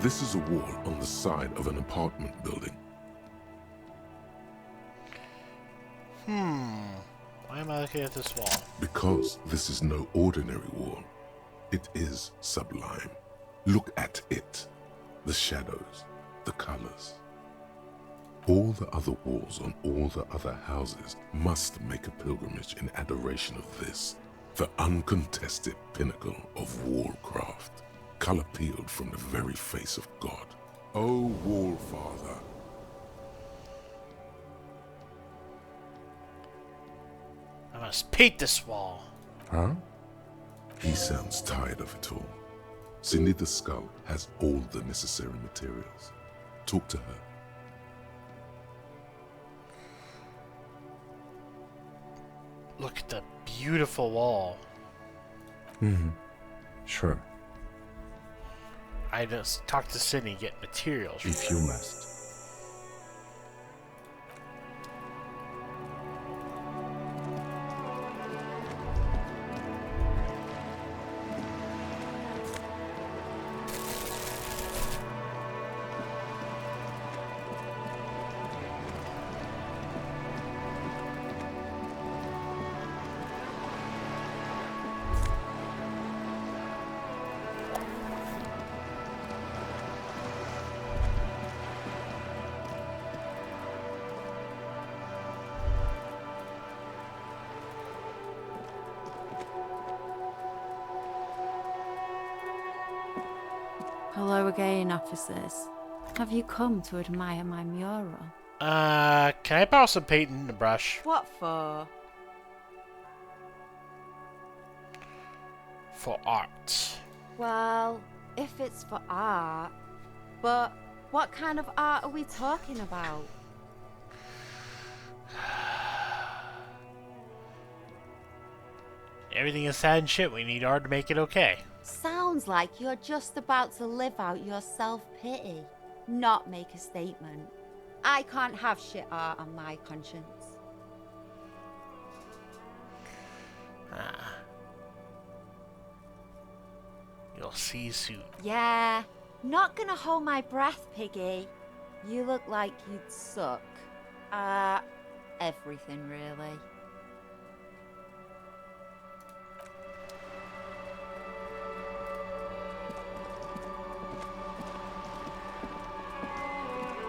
This is a wall on the side of an apartment building. Why am I looking at this wall? Because this is no ordinary wall. It is sublime. Look at it. The shadows, the colors. All the other walls on all the other houses must make a pilgrimage in adoration of this, the uncontested pinnacle of wallcraft, color peeled from the very face of God. O Wall Father. I must paint this wall. Huh? He sounds tired of it all. Cindy the Skull has all the necessary materials. Talk to her. Look at the beautiful wall. Sure, I just talk to Cindy, get materials. if you must. Hello again, officers. Have you come to admire my mural? Can I borrow some paint and a brush? What for? For art. Well, if it's for art. But what kind of art are we talking about? Everything is sad and shit. We need art to make it okay. Sounds like you're just about to live out your self-pity, not make a statement. I can't have shit art on my conscience. You'll see soon. Yeah, not gonna hold my breath, Piggy. You look like you'd suck. Everything really.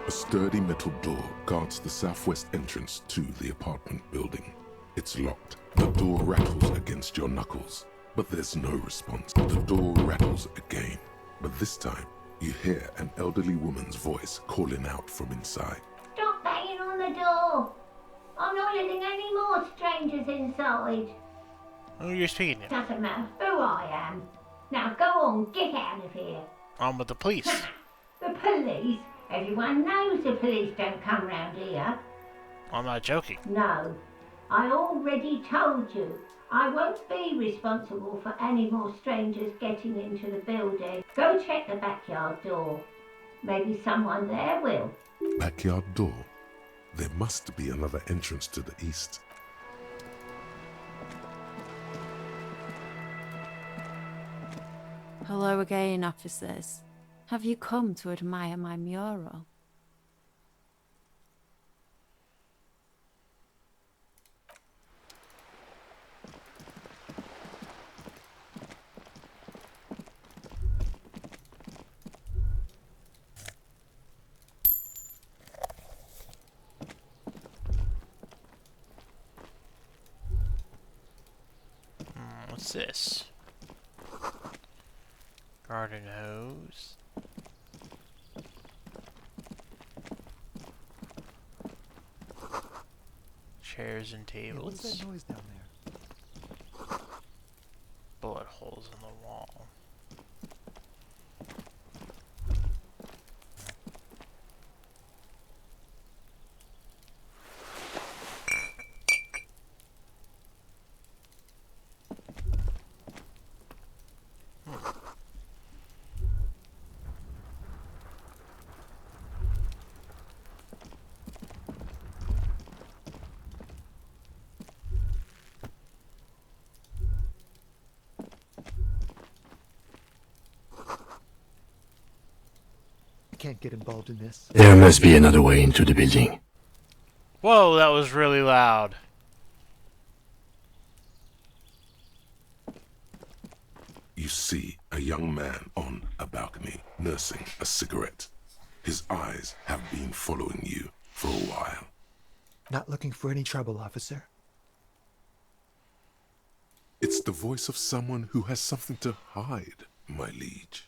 A sturdy metal door guards the southwest entrance to the apartment building. It's locked. The door rattles against your knuckles, but there's no response. The door rattles again, but this time you hear an elderly woman's voice calling out from inside. Stop banging on the door! I'm not letting any more strangers inside. Who are you speaking to? Doesn't matter who I am. Now go on, get out of here. I'm with the police. The police? Everyone knows the police don't come round here. I'm not joking. No, I already told you. I won't be responsible for any more strangers getting into the building. Go check the backyard door. Maybe someone there will. Backyard door? There must be another entrance to the east. Hello again, officers. Have you come to admire my mural? What's this? Garden hose. Chairs and tables. What's that noise down there? Bullet holes in the wall. Can't get involved in this. There must be another way into the building. Whoa, that was really loud. You see a young man on a balcony nursing a cigarette. His eyes have been following you for a while. Not looking for any trouble, officer. It's the voice of someone who has something to hide, my liege.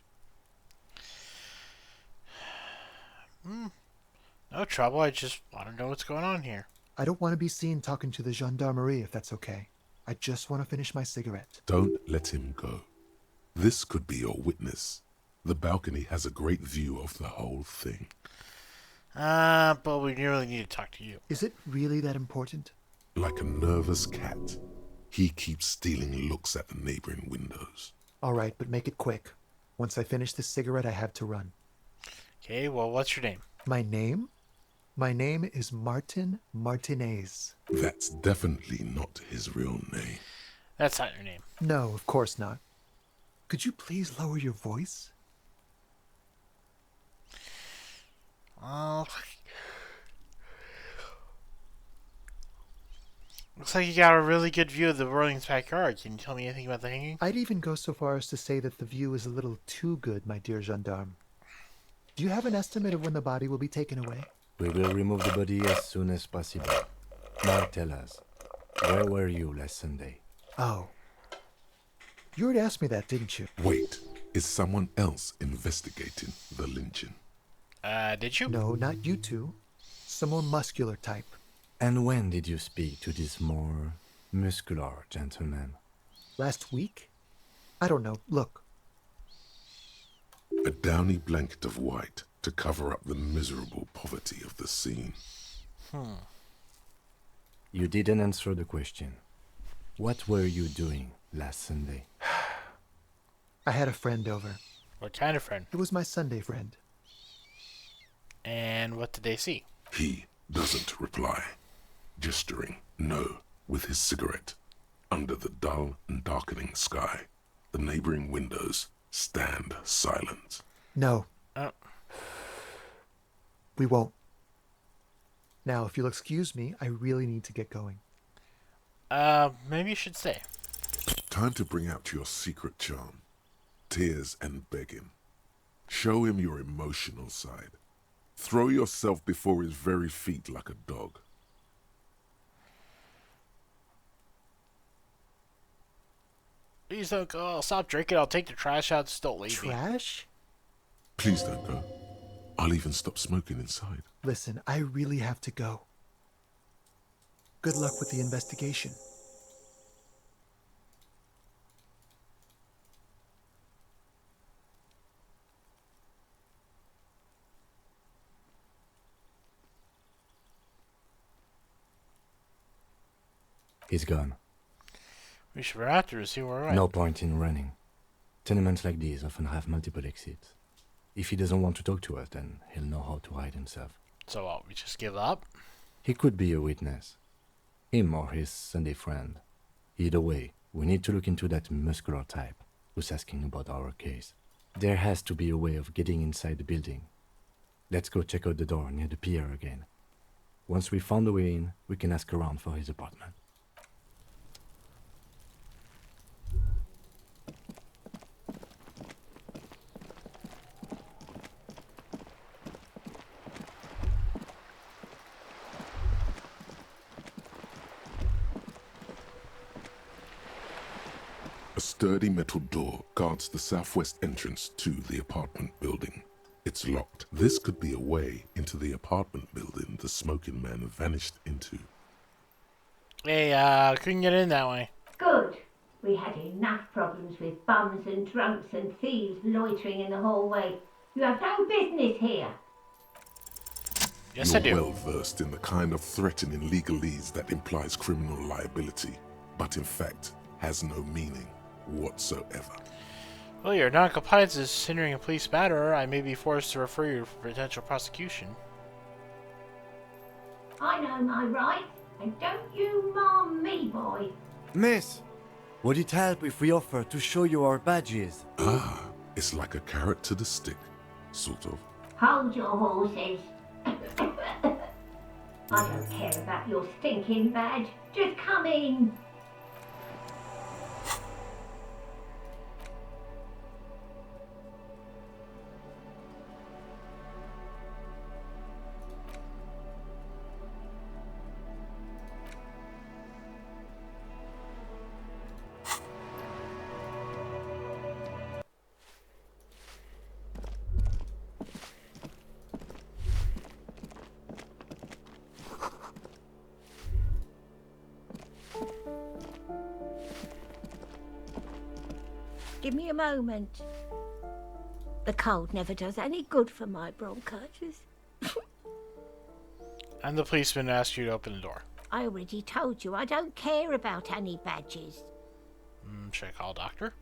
No trouble, I just want to know what's going on here. I don't want to be seen talking to the gendarmerie if that's okay. I just want to finish my cigarette. Don't let him go. This could be your witness. The balcony has a great view of the whole thing. But we really need to talk to you. Is it really that important? Like a nervous cat, he keeps stealing looks at the neighboring windows. All right, but make it quick. Once I finish this cigarette, I have to run. Okay, well, what's your name? My name? My name is Martin Martinez. That's definitely not his real name. That's not your name. No, of course not. Could you please lower your voice? Oh. Looks like you got a really good view of the Rolling's backyard. Can you tell me anything about the hanging? I'd even go so far as to say that the view is a little too good, my dear gendarme. Do you have an estimate of when the body will be taken away? We will remove the body as soon as possible. Now tell us, where were you last Sunday? Oh. You already asked me that, didn't you? Wait, is someone else investigating the lynching? Did you? No, not you two. Some more muscular type. And when did you speak to this more muscular gentleman? Last week? I don't know. Look. A downy blanket of white to cover up the miserable poverty of the scene. You didn't answer the question. What were you doing last Sunday? I had a friend over. What kind of friend? It was my Sunday friend. And what did they see? He doesn't reply, gesturing no with his cigarette. Under the dull and darkening sky, the neighboring windows stand silent. No. We won't. Now, if you'll excuse me, I really need to get going. Maybe you should stay. Time to bring out your secret charm. Tears and begging. Show him your emotional side. Throw yourself before his very feet like a dog. Please don't go. I'll stop drinking. I'll take the trash out. Just don't leave Trash? Please don't go. I'll even stop smoking inside. Listen, I really have to go. Good luck with the investigation. He's gone. We should run after to see where we're at. No point in running. Tenements like these often have multiple exits. If he doesn't want to talk to us, then he'll know how to hide himself. So what, we just give up? He could be a witness. Him or his Sunday friend. Either way, we need to look into that muscular type who's asking about our case. There has to be a way of getting inside the building. Let's go check out the door near the pier again. Once we found a way in, we can ask around for his apartment. A sturdy metal door guards the southwest entrance to the apartment building. It's locked. This could be a way into the apartment building the smoking man vanished into. Hey, couldn't get in that way. Good. We had enough problems with bums and drunks and thieves loitering in the hallway. You have no business here. Yes, You're I do. well versed in the kind of threatening legalese that implies criminal liability, but in fact has no meaning whatsoever. Well, your non-compliance is hindering a police matter. I may be forced to refer you for potential prosecution. I know my rights, and don't you marm me, boy. Miss, would it help if we offer to show you our badges? Ah, it's like a carrot to the stick, sort of. Hold your horses. I don't care about your stinking badge. Just come in. Give me a moment. The cold never does any good for my bronchitis. And the policeman asked you to open the door. I already told you I don't care about any badges. Should I call a doctor?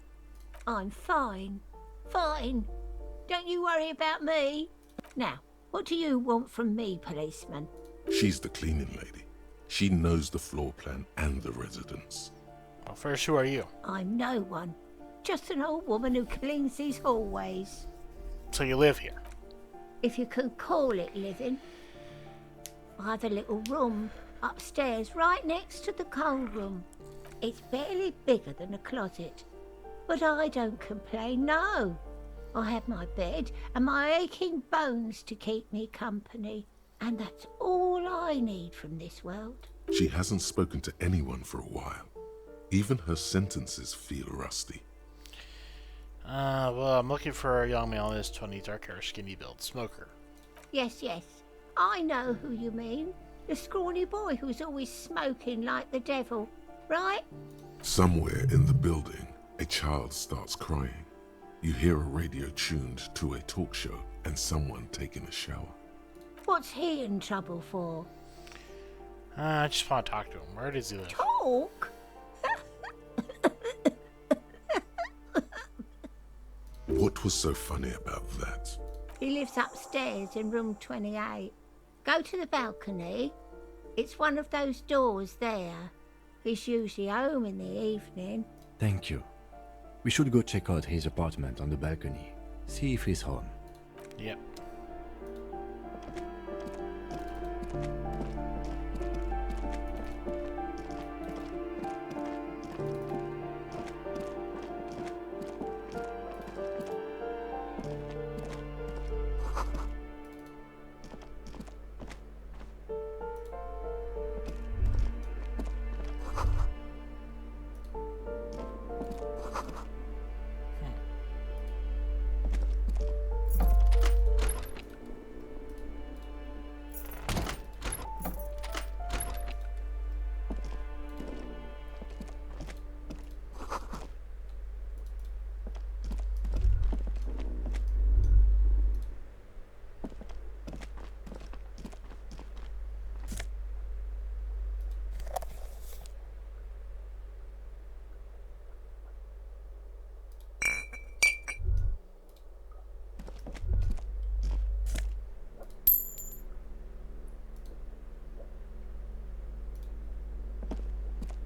I'm fine. Fine. Don't you worry about me. Now, what do you want from me, policeman? She's the cleaning lady. She knows the floor plan and the residence. Well, first, who are you? I'm no one. Just an old woman who cleans these hallways. So you live here? If you can call it living. I have a little room upstairs right next to the cold room. It's barely bigger than a closet. But I don't complain, no. I have my bed and my aching bones to keep me company. And that's all I need from this world. She hasn't spoken to anyone for a while. Even her sentences feel rusty. Well, I'm looking for a young male in his 20s, dark hair, skinny build, smoker. Yes, yes. I know who you mean. The scrawny boy who's always smoking like the devil, right? Somewhere in the building, a child starts crying. You hear a radio tuned to a talk show and someone taking a shower. What's he in trouble for? I just want to talk to him. Where does he live? Talk? What was so funny about that? He lives upstairs in room 28. Go to the balcony. It's one of those doors there. He's usually home in the evening. Thank you. We should go check out his apartment on the balcony. See if he's home. Yep.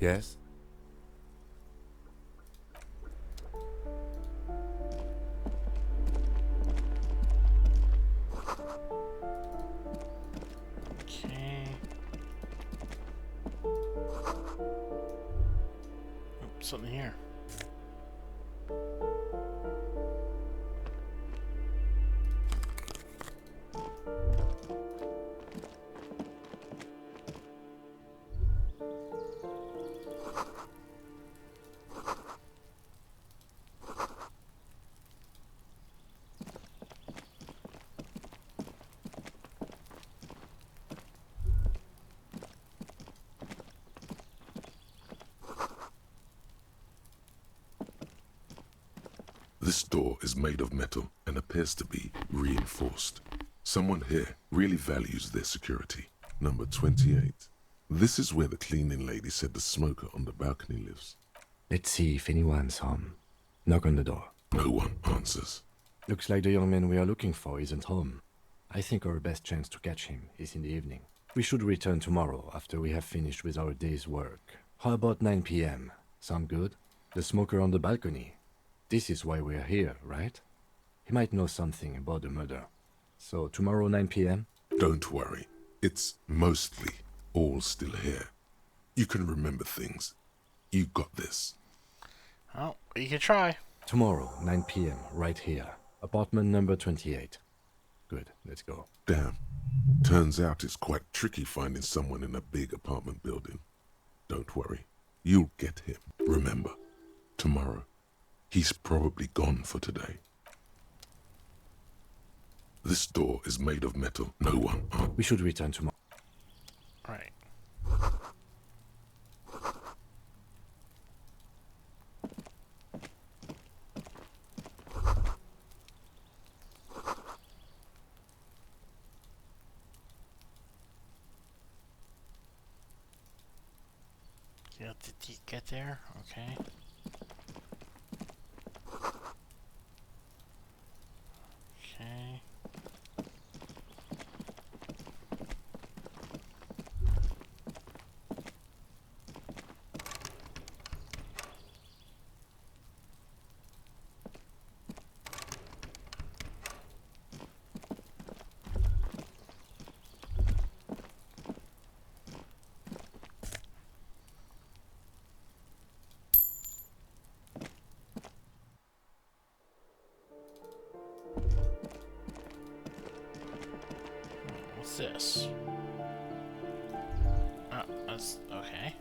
Yes? Okay. Something here. This door is made of metal and appears to be reinforced. Someone here really values their security. Number 28. This is where the cleaning lady said the smoker on the balcony lives. Let's see if anyone's home. Knock on the door. No one answers. Looks like the young man we are looking for isn't home. I think our best chance to catch him is in the evening. We should return tomorrow after we have finished with our day's work. How about 9 p.m.? Sound good? The smoker on the balcony. This is why we're here, right? He might know something about the murder. So tomorrow 9 p.m.? Don't worry. It's mostly all still here. You can remember things. You got this. Oh, you can try. Tomorrow, 9 p.m., right here. Apartment number 28. Good, let's go. Damn. Turns out it's quite tricky finding someone in a big apartment building. Don't worry. You'll get him. Remember, tomorrow. He's probably gone for today. This door is made of metal. No one. We should return tomorrow. Right. get there? Okay. Okay. What's this? Oh, that's okay.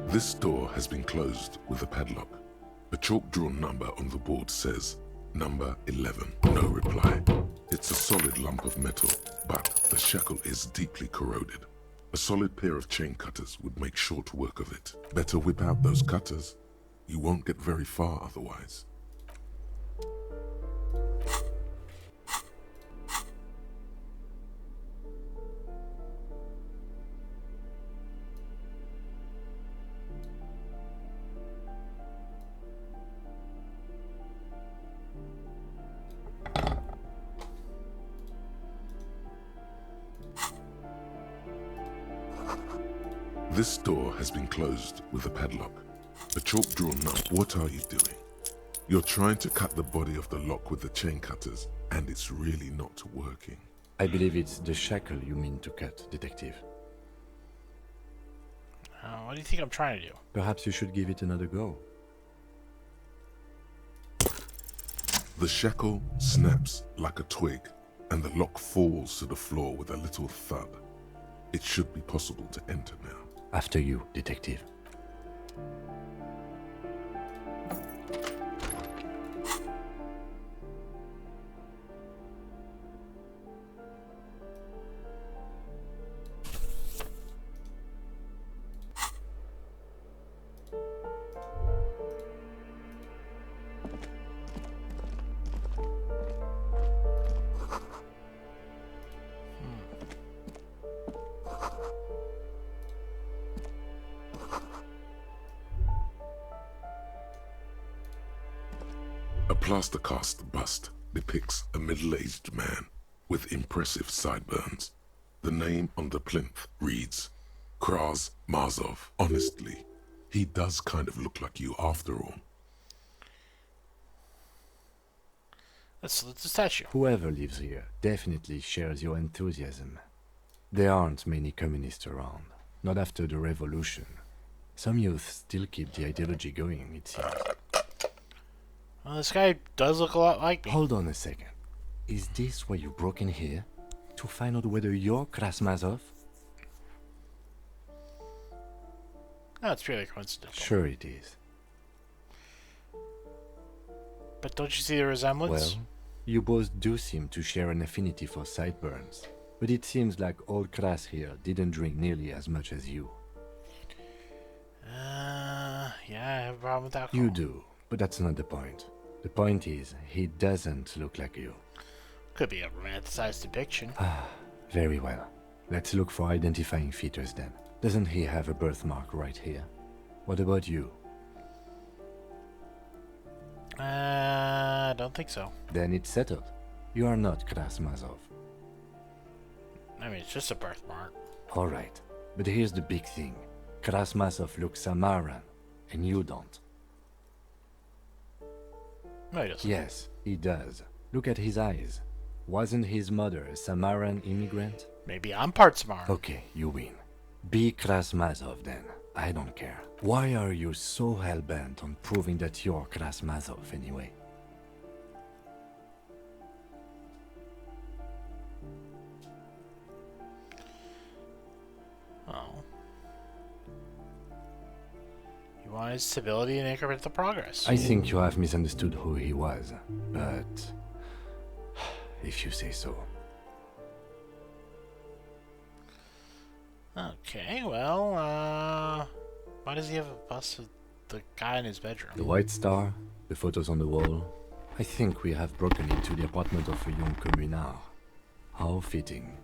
This door has been closed with a padlock. A chalk-drawn number on the board says, number 11. No reply. It's a solid lump of metal, but the shackle is deeply corroded. A solid pair of chain cutters would make short work of it. Better whip out those cutters. You won't get very far otherwise. This door has been closed with a padlock. A chalk-drawn number. What are you doing? You're trying to cut the body of the lock with the chain cutters, and it's really not working. I believe it's the shackle you mean to cut, Detective. What do you think I'm trying to do? Perhaps you should give it another go. The shackle snaps like a twig, and the lock falls to the floor with a little thud. It should be possible to enter now. After you, Detective. A plaster cast bust depicts a middle-aged man with impressive sideburns. The name on the plinth reads, Kraz Mazov. Honestly, he does kind of look like you after all. That's the statue. Whoever lives here definitely shares your enthusiasm. There aren't many communists around, not after the revolution. Some youth still keep the ideology going, it seems. Well, this guy does look a lot like me. Hold on a second. Is this why you broke in here? To find out whether you're Krasmazov? No, it's purely coincidental. Sure it is. But don't you see the resemblance? Well, you both do seem to share an affinity for sideburns. But it seems like old Kras here didn't drink nearly as much as you. Yeah, I have a problem with alcohol. You do, but that's not the point. The point is, he doesn't look like you. Could be a romanticized depiction. Ah, very well. Let's look for identifying features then. Doesn't he have a birthmark right here? What about you? I don't think so. Then it's settled. You are not Krasmazov. I mean, it's just a birthmark. Alright, but here's the big thing. Krasmazov looks Samaran, and you don't. No, he doesn't. Yes, he does. Look at his eyes. Wasn't his mother a Samaran immigrant? Maybe I'm part Samaran. Okay, you win. Be Krasmazov then. I don't care. Why are you so hell-bent on proving that you're Krasmazov anyway? Oh. He wanted stability and incremental progress. I think you have misunderstood who he was, but if you say so. Okay, well, why does he have a bust with the guy in his bedroom. The white star, the photos on the wall. I think we have broken into the apartment of a young communard. How fitting.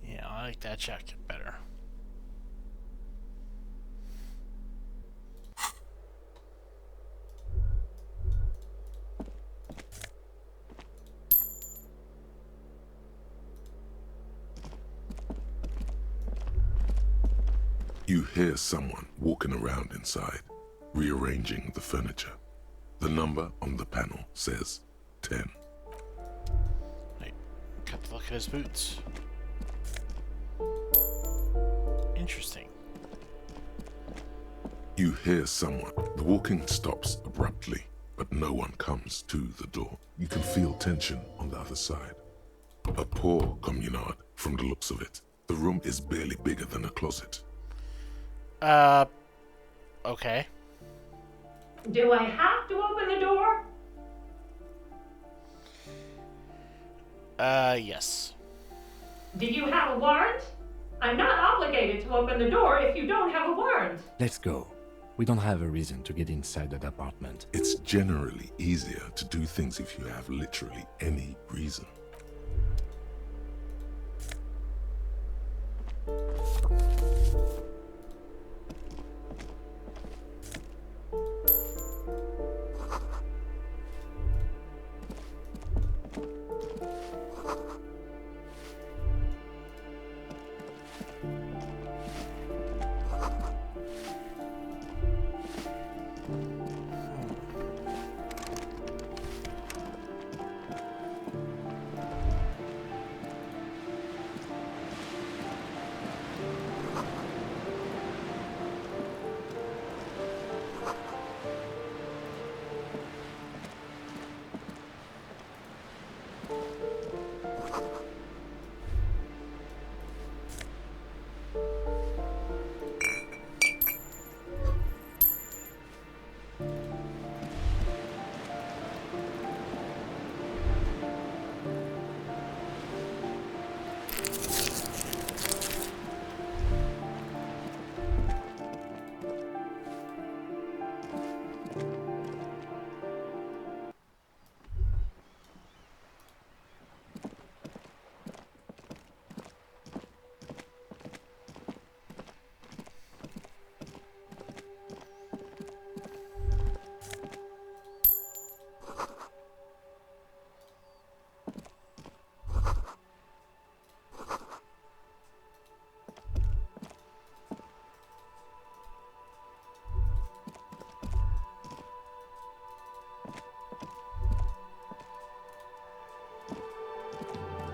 Yeah, I like that jacket better. You hear someone walking around inside, rearranging the furniture. The number on the panel says 10. Wait, got to look at his boots. Interesting. You hear someone. The walking stops abruptly, but no one comes to the door. You can feel tension on the other side. A poor communard, from the looks of it. The room is barely bigger than a closet. Okay. Do I have to open the door? Yes. Do you have a warrant? I'm not obligated to open the door if you don't have a warrant. Let's go. We don't have a reason to get inside that apartment. It's generally easier to do things if you have literally any reason.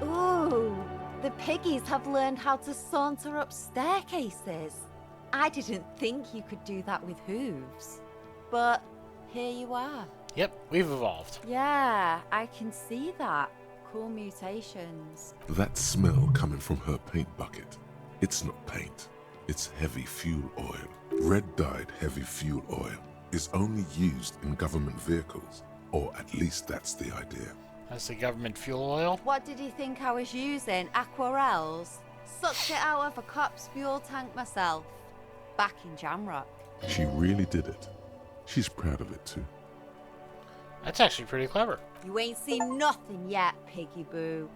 Ooh, the piggies have learned how to saunter up staircases. I didn't think you could do that with hooves. But here you are. Yep, we've evolved. Yeah, I can see that. Cool mutations. That smell coming from her paint bucket. It's not paint. It's heavy fuel oil. Red-dyed heavy fuel oil is only used in government vehicles. Or at least that's the idea. That's the government fuel oil? What did you think I was using? Aquarels? Sucked it out of a cop's fuel tank myself. Back in Jamrock. She really did it. She's proud of it too. That's actually pretty clever. You ain't seen nothing yet, Piggy Boo.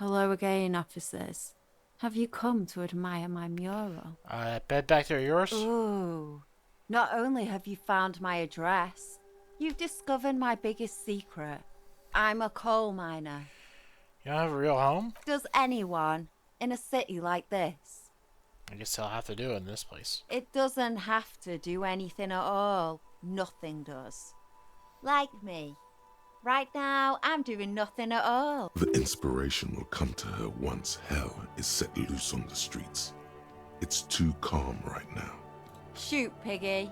Hello again, officers. Have you come to admire my mural? I bet back there yours. Ooh. Not only have you found my address, you've discovered my biggest secret. I'm a coal miner. You don't have a real home? Does anyone in a city like this? I guess I'll have to do it in this place. It doesn't have to do anything at all. Nothing does. Like me. Right now, I'm doing nothing at all. The inspiration will come to her once hell is set loose on the streets. It's too calm right now. Shoot, Piggy.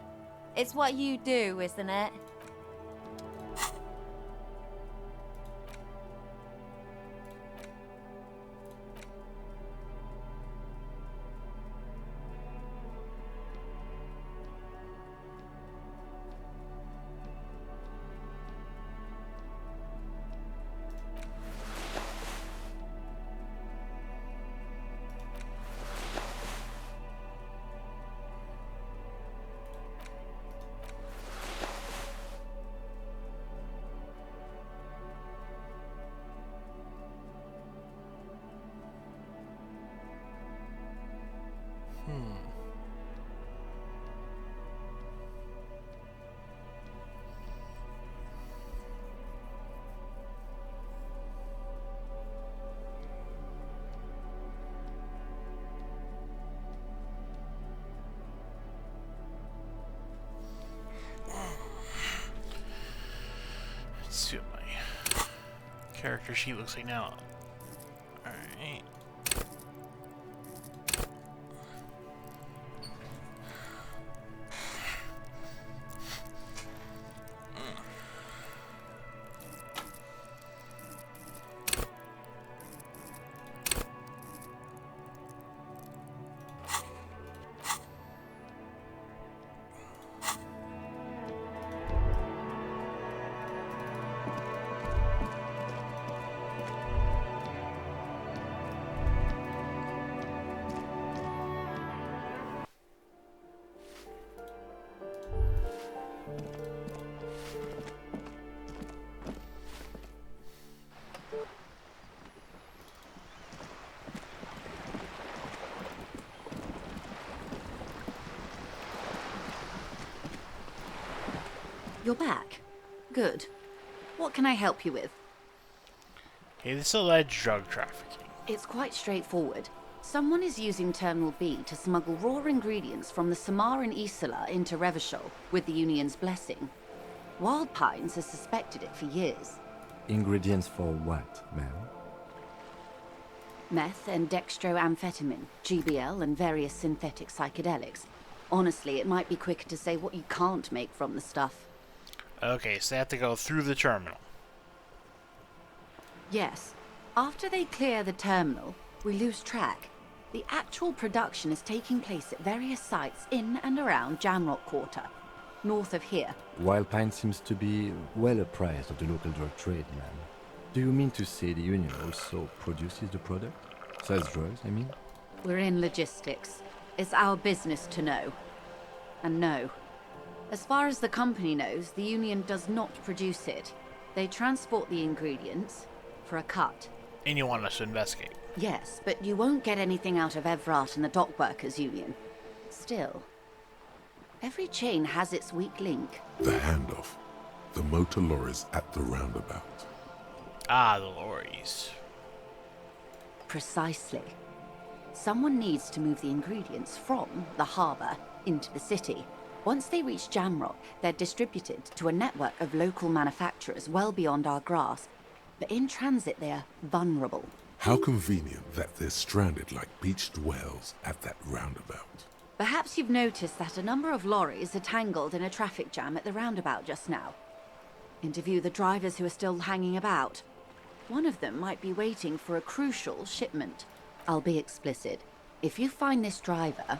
It's what you do, isn't it? Let's see what my character sheet looks like now. Alright. You're back. Good. What can I help you with? Okay, this is alleged drug trafficking. It's quite straightforward. Someone is using Terminal B to smuggle raw ingredients from the Samaran Isla into Revachol with the Union's blessing. Wild Pines has suspected it for years. Ingredients for what, ma'am? Meth and dextroamphetamine, GBL, and various synthetic psychedelics. Honestly, it might be quicker to say what you can't make from the stuff. Okay, so they have to go through the terminal. Yes. After they clear the terminal, we lose track. The actual production is taking place at various sites in and around Jamrock Quarter, north of here. Wild Pine seems to be well apprised of the local drug trade, ma'am. Do you mean to say the Union also produces the product? Sells drugs, I mean? We're in logistics. It's our business to know. And no. As far as the company knows, the Union does not produce it. They transport the ingredients for a cut. And you want us to investigate? Yes, but you won't get anything out of Evrat and the Dock Workers Union. Still, every chain has its weak link. The handoff. The motor lorries at the roundabout. Ah, the lorries. Precisely. Someone needs to move the ingredients from the harbour into the city. Once they reach Jamrock, they're distributed to a network of local manufacturers well beyond our grasp. But in transit, they are vulnerable. How convenient that they're stranded like beached whales at that roundabout. Perhaps you've noticed that a number of lorries are tangled in a traffic jam at the roundabout just now. Interview the drivers who are still hanging about. One of them might be waiting for a crucial shipment. I'll be explicit. If you find this driver,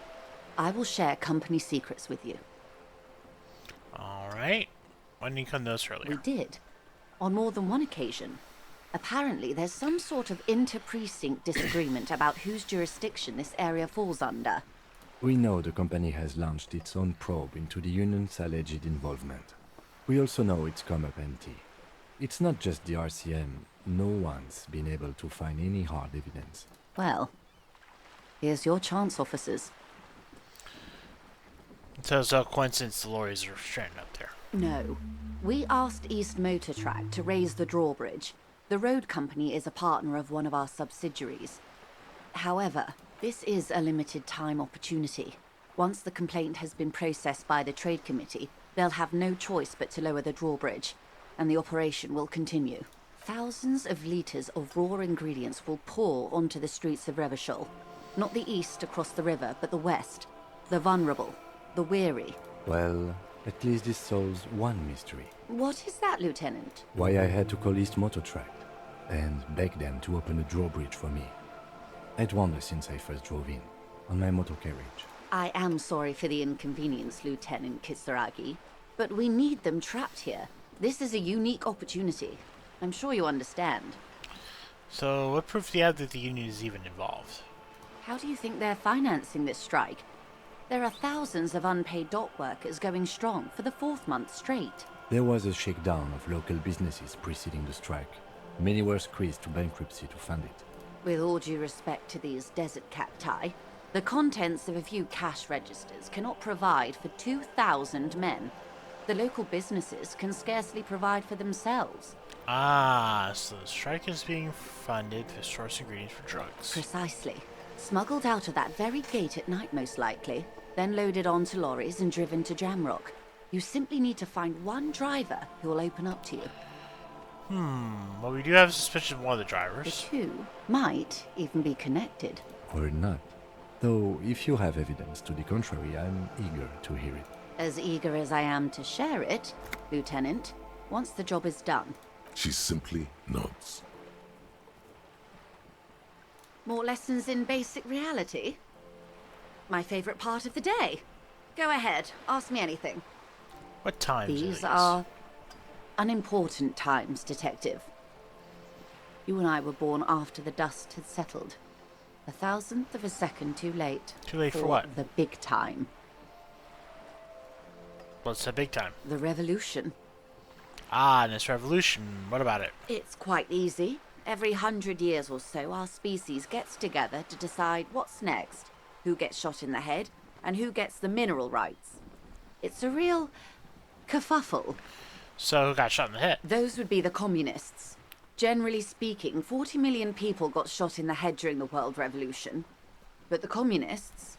I will share company secrets with you. Alright. When did you come to us earlier? We did. On more than one occasion. Apparently, there's some sort of inter-precinct disagreement about whose jurisdiction this area falls under. We know the company has launched its own probe into the Union's alleged involvement. We also know it's come up empty. It's not just the RCM. No one's been able to find any hard evidence. Well, here's your chance, officers. So it's a coincidence the lorries are stranded up there. No. We asked East Motor Track to raise the drawbridge. The road company is a partner of one of our subsidiaries. However, this is a limited time opportunity. Once the complaint has been processed by the Trade Committee, they'll have no choice but to lower the drawbridge, and the operation will continue. Thousands of litres of raw ingredients will pour onto the streets of Revachol. Not the east across the river, but the west. The vulnerable, the weary. Well, at least this solves one mystery. What is that, Lieutenant? Why I had to call East Motor Track and beg them to open a drawbridge for me. I'd wondered since I first drove in, on my motor carriage. I am sorry for the inconvenience, Lieutenant Kisaragi, but we need them trapped here. This is a unique opportunity. I'm sure you understand. So, what proof do you have that the Union is even involved? How do you think they're financing this strike? There are thousands of unpaid dock workers going strong for the 4th month straight. There was a shakedown of local businesses preceding the strike. Many were squeezed to bankruptcy to fund it. With all due respect to these desert cacti, the contents of a few cash registers cannot provide for 2,000 men. The local businesses can scarcely provide for themselves. Ah, so the strike is being funded to source ingredients for drugs. Precisely. Smuggled out of that very gate at night, most likely, then loaded onto lorries and driven to Jamrock. You simply need to find one driver who will open up to you. Well, we do have suspicion of one of the drivers. The two might even be connected. Or not. Though, if you have evidence to the contrary, I'm eager to hear it. As eager as I am to share it, Lieutenant, once the job is done. She simply nods. More lessons in basic reality? My favorite part of the day. Go ahead, ask me anything. What times These are unimportant times, Detective. You and I were born after the dust had settled. 1,000th of a second too late. Too late for what? The big time. What's the big time? The revolution. Ah, and this revolution. What about it? It's quite easy. Every 100 years or so, our species gets together to decide what's next, who gets shot in the head, and who gets the mineral rights. It's a real kerfuffle. So who got shot in the head? Those would be the communists. Generally speaking, 40 million people got shot in the head during the World Revolution. But the communists,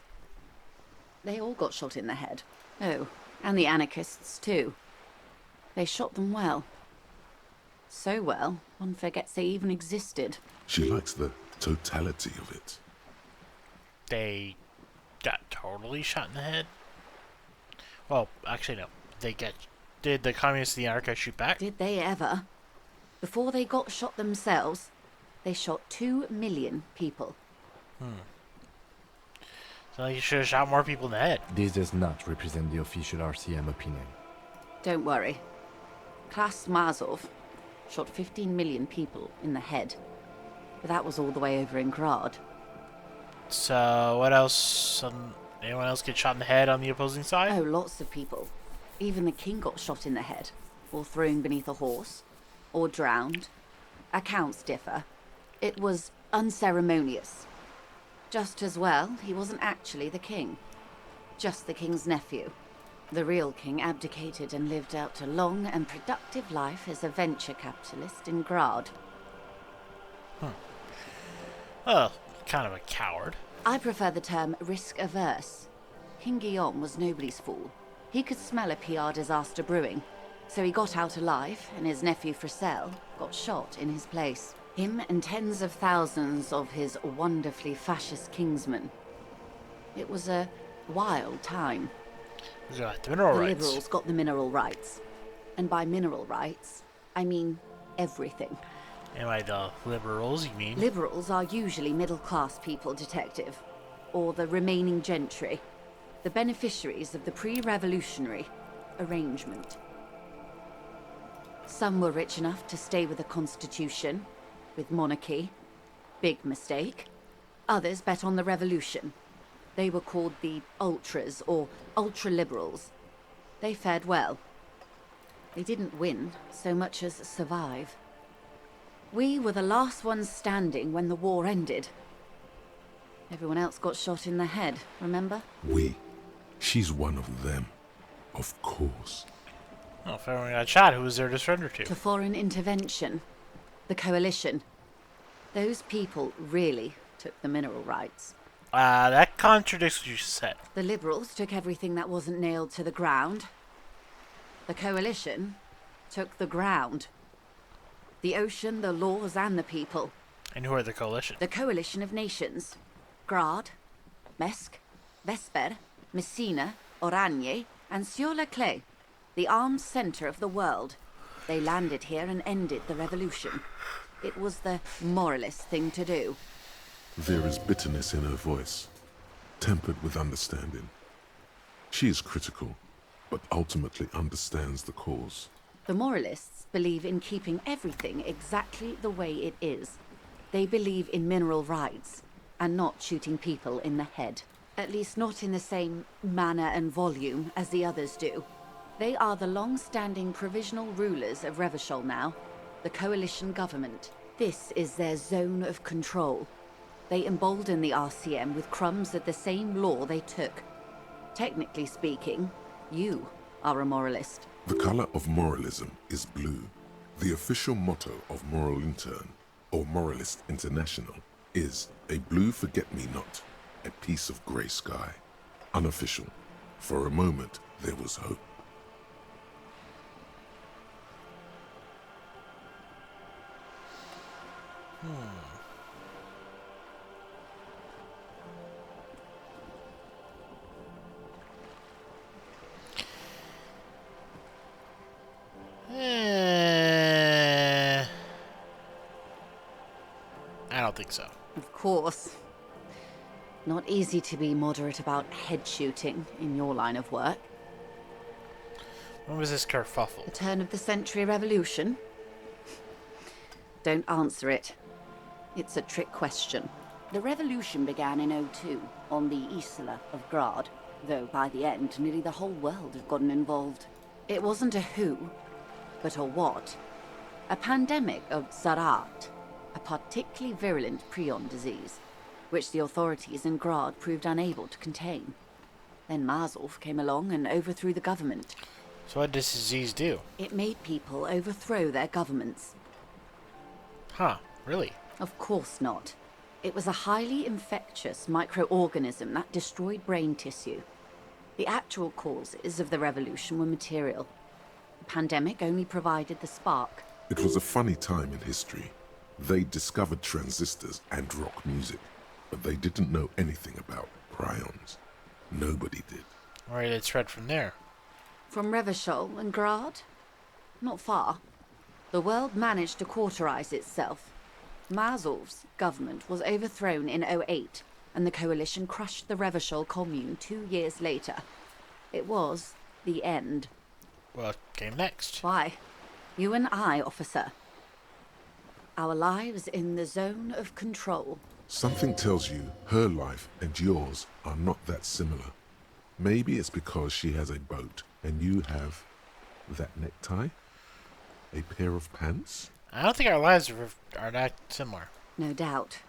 they all got shot in the head. Oh, and the anarchists too. They shot them well. So well, one forgets they even existed. She likes the totality of it. They got totally shot in the head? Well, actually no. Did the communists and the anarchists shoot back? Did they ever? Before they got shot themselves, they shot 2 million people. So you should have shot more people in the head. This does not represent the official RCM opinion. Don't worry. Klas Mazov shot 15 million people in the head. But that was all the way over in Grad. So, what else? Anyone else get shot in the head on the opposing side? Oh, lots of people. Even the king got shot in the head, or thrown beneath a horse, or drowned. Accounts differ. It was unceremonious. Just as well, he wasn't actually the king. Just the king's nephew. The real king abdicated and lived out a long and productive life as a venture capitalist in Grad. Well, kind of a coward. I prefer the term risk-averse. King Guillaume was nobody's fool. He could smell a PR disaster brewing, so he got out alive, and his nephew Fricelle got shot in his place. Him and tens of thousands of his wonderfully fascist kingsmen. It was a wild time. The mineral rights. Liberals got the mineral rights. And by mineral rights, I mean everything. And by the liberals, you mean? Liberals are usually middle-class people, Detective. Or the remaining gentry. The beneficiaries of the pre-revolutionary arrangement. Some were rich enough to stay with the Constitution, with monarchy. Big mistake. Others bet on the revolution. They were called the ultras, or ultra-liberals. They fared well. They didn't win so much as survive. We were the last ones standing when the war ended. Everyone else got shot in the head, remember? We. She's one of them. Of course. Well, if everyone got shot, who was there to surrender to? To foreign intervention. The Coalition. Those people really took the mineral rights. That contradicts what you said. The Liberals took everything that wasn't nailed to the ground. The Coalition took the ground. The ocean, the laws, and the people. And who are the Coalition? The Coalition of Nations. Grad, Mesk, Vesper, Messina, Oranje, and Sur-la-Clay. The armed center of the world. They landed here and ended the revolution. It was the moralist thing to do. There is bitterness in her voice, tempered with understanding. She is critical, but ultimately understands the cause. The moralists believe in keeping everything exactly the way it is. They believe in mineral rights, and not shooting people in the head. At least not in the same manner and volume as the others do. They are the long-standing provisional rulers of Revachol now, the coalition government. This is their zone of control. They embolden the RCM with crumbs of the same law they took. Technically speaking, you are a moralist. The color of moralism is blue. The official motto of Moral Intern, or Moralist International, is a blue forget-me-not, a piece of grey sky. Unofficial. For a moment, there was hope. I don't think so. Of course. Not easy to be moderate about head shooting in your line of work. When was this kerfuffle? The turn of the century revolution? Don't answer it. It's a trick question. The revolution began in '02 on the Isla of Grad, though by the end nearly the whole world had gotten involved. It wasn't a who, but a what. A pandemic of Zarat, a particularly virulent prion disease, which the authorities in Grad proved unable to contain. Then Mazov came along and overthrew the government. So what did this disease do? It made people overthrow their governments. Huh, really? Of course not. It was a highly infectious microorganism that destroyed brain tissue. The actual causes of the revolution were material. The pandemic only provided the spark. It was a funny time in history. They discovered transistors and rock music, but they didn't know anything about prions. Nobody did. Where did it spread from there? From Revachol and Grad? Not far. The world managed to cauterize itself. Mazov's government was overthrown in '08, and the coalition crushed the Revachol commune 2 years later. It was the end. What came next? Why? You and I, officer. Our lives in the zone of control. Something tells you her life and yours are not that similar. Maybe it's because she has a boat and you have that necktie? A pair of pants? I don't think our lives are that similar. No doubt.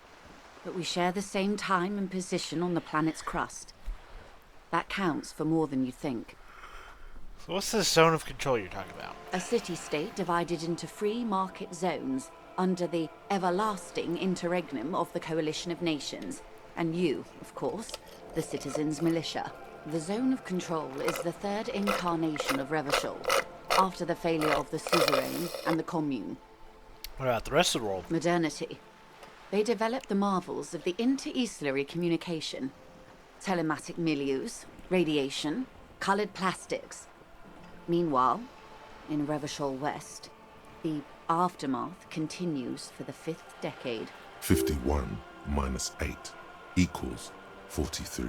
But we share the same time and position on the planet's crust. That counts for more than you think. So what's the zone of control you're talking about? A city-state divided into free market zones under the everlasting interregnum of the Coalition of Nations, and you, of course, the citizens' militia. The zone of control is the third incarnation of Revachol, after the failure of the suzerain and the commune. What about the rest of the world? Modernity. They developed the marvels of the inter-eastlery communication, telematic milieus, radiation, coloured plastics. Meanwhile, in Revachol West, the aftermath continues for the 5th decade. 51 minus 8 equals 43.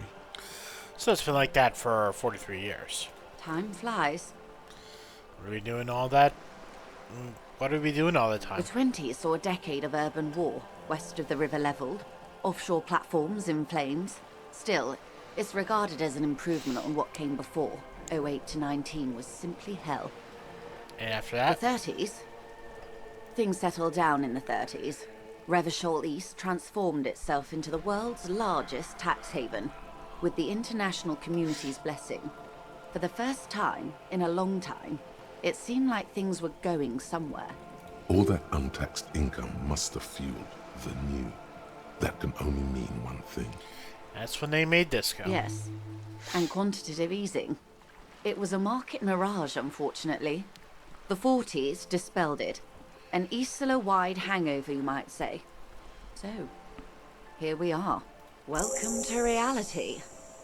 So it's been like that for 43 years. Time flies. What are we doing all that? What are we doing all the time? The 20s saw a decade of urban war, west of the river leveled, offshore platforms in flames. Still, it's regarded as an improvement on what came before. '08 to '19 was simply hell. And after that? The 30s? Things settled down in the 30s. Revachol East transformed itself into the world's largest tax haven, with the international community's blessing. For the first time in a long time, it seemed like things were going somewhere. All that untaxed income must have fueled the new. That can only mean one thing. That's when they made disco. Yes, and quantitative easing. It was a market mirage, unfortunately. The 40s dispelled it. An Isola-wide hangover, you might say. So, here we are. Welcome to reality,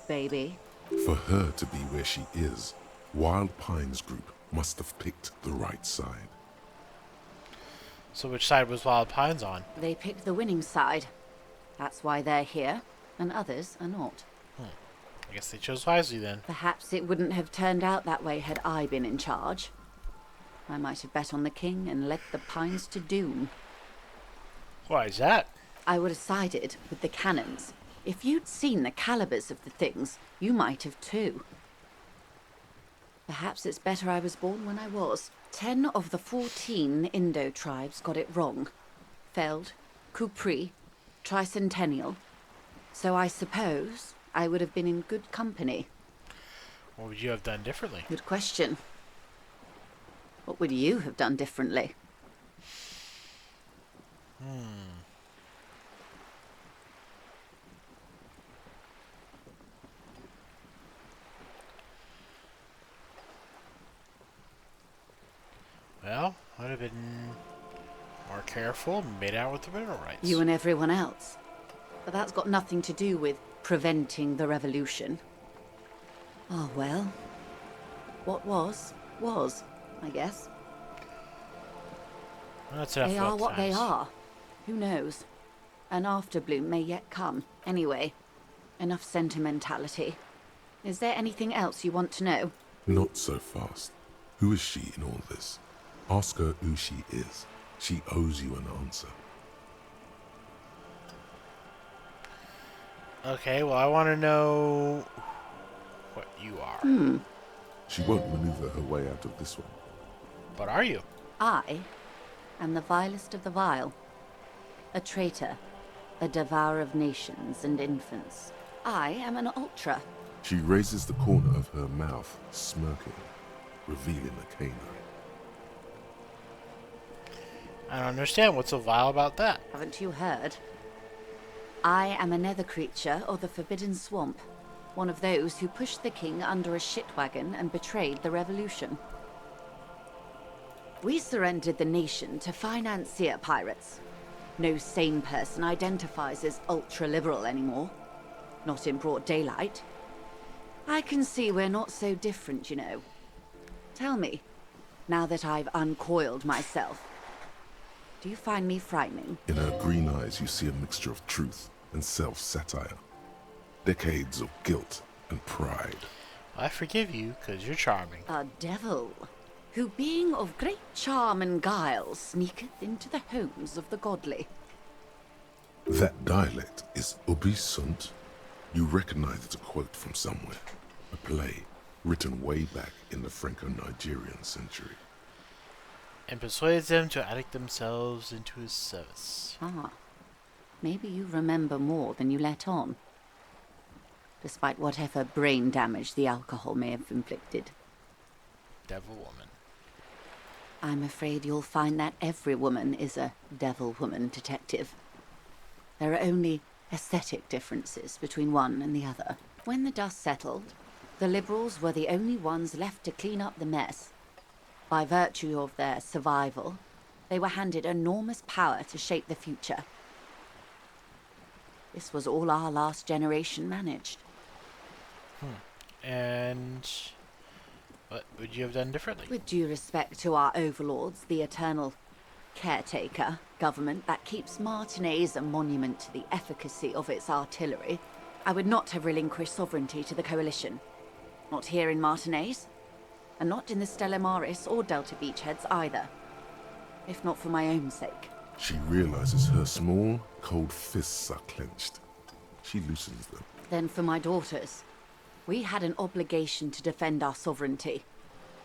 baby. For her to be where she is, Wild Pines Group must have picked the right side. So which side was Wild Pines on? They picked the winning side. That's why they're here, and others are not. I guess they chose wisely then. Perhaps it wouldn't have turned out that way had I been in charge. I might have bet on the king and led the Pines to doom. Why is that? I would have sided with the cannons. If you'd seen the calibers of the things, you might have too. Perhaps it's better I was born when I was. 10 of the 14 Indo tribes got it wrong. Feld, Kupri, Tricentennial. So I suppose I would have been in good company. What would you have done differently? Good question. What would you have done differently? Well, I'd have been more careful and made out with the mineral rights. You and everyone else. But that's got nothing to do with preventing the revolution. Oh, well. What was, I guess. Well, that's enough They about are what they times. are. Who knows? An afterbloom may yet come. Anyway, enough sentimentality. Is there anything else you want to know? Not so fast. Who is she in all this? Ask her who she is. She owes you an answer. Okay, well, I want to know what you are. She won't maneuver her way out of this one. What are you? I am the vilest of the vile. A traitor. A devourer of nations and infants. I am an ultra. She raises the corner of her mouth, smirking, revealing a canine. I don't understand. What's so vile about that? Haven't you heard? I am a nether creature of the Forbidden Swamp. One of those who pushed the king under a shit wagon and betrayed the revolution. We surrendered the nation to financier pirates. No sane person identifies as ultra-liberal anymore. Not in broad daylight. I can see we're not so different, you know. Tell me, now that I've uncoiled myself, do you find me frightening? In her green eyes, you see a mixture of truth and self-satire. Decades of guilt and pride. I forgive you, because you're charming. A devil, who being of great charm and guile, sneaketh into the homes of the godly. That dialect is Ubisunt. You recognize it's a quote from somewhere. A play written way back in the Franco-Nigerian century. And persuades them to addict themselves into his service. Ah, maybe you remember more than you let on. Despite whatever brain damage the alcohol may have inflicted. Devil woman. I'm afraid you'll find that every woman is a devil woman, detective. There are only aesthetic differences between one and the other. When the dust settled, the liberals were the only ones left to clean up the mess. By virtue of their survival, they were handed enormous power to shape the future. This was all our last generation managed. And what would you have done differently? With due respect to our overlords, the eternal caretaker government that keeps Martinaise a monument to the efficacy of its artillery, I would not have relinquished sovereignty to the coalition. Not here in Martinaise, and not in the Stella Maris or Delta Beachheads either. If not for my own sake. She realizes her small, cold fists are clenched. She loosens them. Then for my daughters. We had an obligation to defend our sovereignty.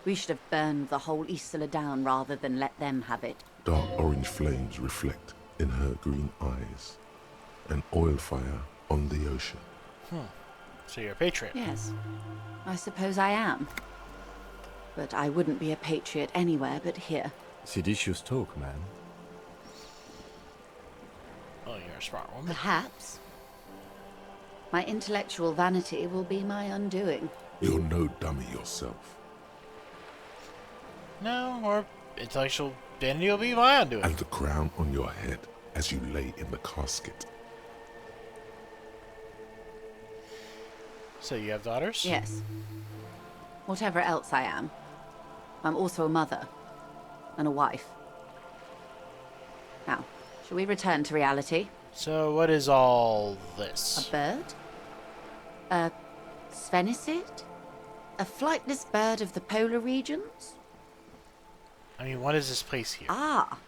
We should have burned the whole Isla down rather than let them have it. Dark orange flames reflect in her green eyes. An oil fire on the ocean. So you're a patriot? Yes, I suppose I am. But I wouldn't be a patriot anywhere but here. Seditious talk, man. Oh, you're a smart woman. Perhaps. My intellectual vanity will be my undoing. You're no dummy yourself. No, or intellectual vanity will be my undoing. And the crown on your head as you lay in the casket. So you have daughters? Yes. Whatever else I am, I'm also a mother and a wife. Now, shall we return to reality? So what is all this? A bird? A sphenicid? A flightless bird of the polar regions? I mean, what is this place here? Ah.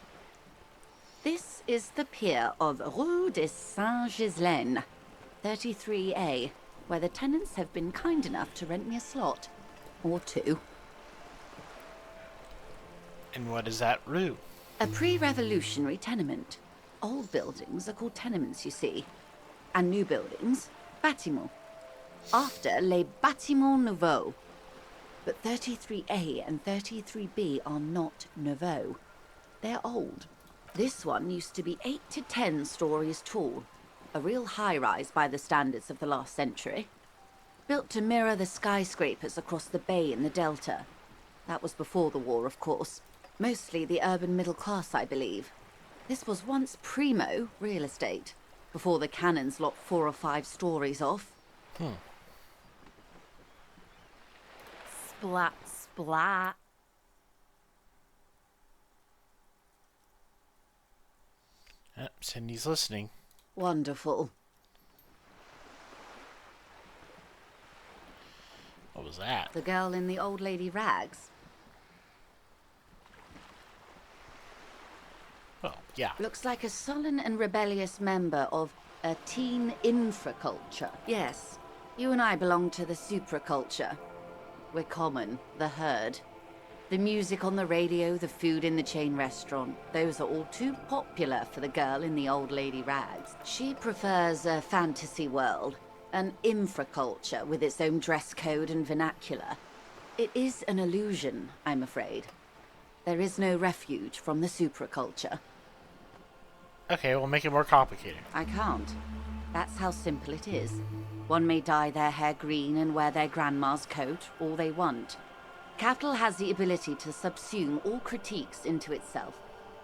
This is the pier of Rue de Saint-Ghislain, 33A, where the tenants have been kind enough to rent me a slot. Or two. And what is that rue? A pre-revolutionary tenement. Old buildings are called tenements, you see. And new buildings, bâtiments. After les bâtiments nouveaux. But 33A and 33B are not nouveaux. They're old. This one used to be 8 to 10 stories tall. A real high-rise by the standards of the last century. Built to mirror the skyscrapers across the bay in the Delta. That was before the war, of course. Mostly the urban middle class, I believe. This was once primo real estate, before the cannons lopped 4 or 5 stories off. Splat, splat. Cindy's listening. Wonderful. What was that? The girl in the old lady rags. Well, yeah. Looks like a sullen and rebellious member of a teen infraculture. Yes, you and I belong to the supraculture. We're common, the herd. The music on the radio, the food in the chain restaurant, those are all too popular for the girl in the old lady rags. She prefers a fantasy world, an infraculture with its own dress code and vernacular. It is an illusion, I'm afraid. There is no refuge from the supraculture. Okay, we'll make it more complicated. I can't. That's how simple it is. One may dye their hair green and wear their grandma's coat all they want. Capital has the ability to subsume all critiques into itself.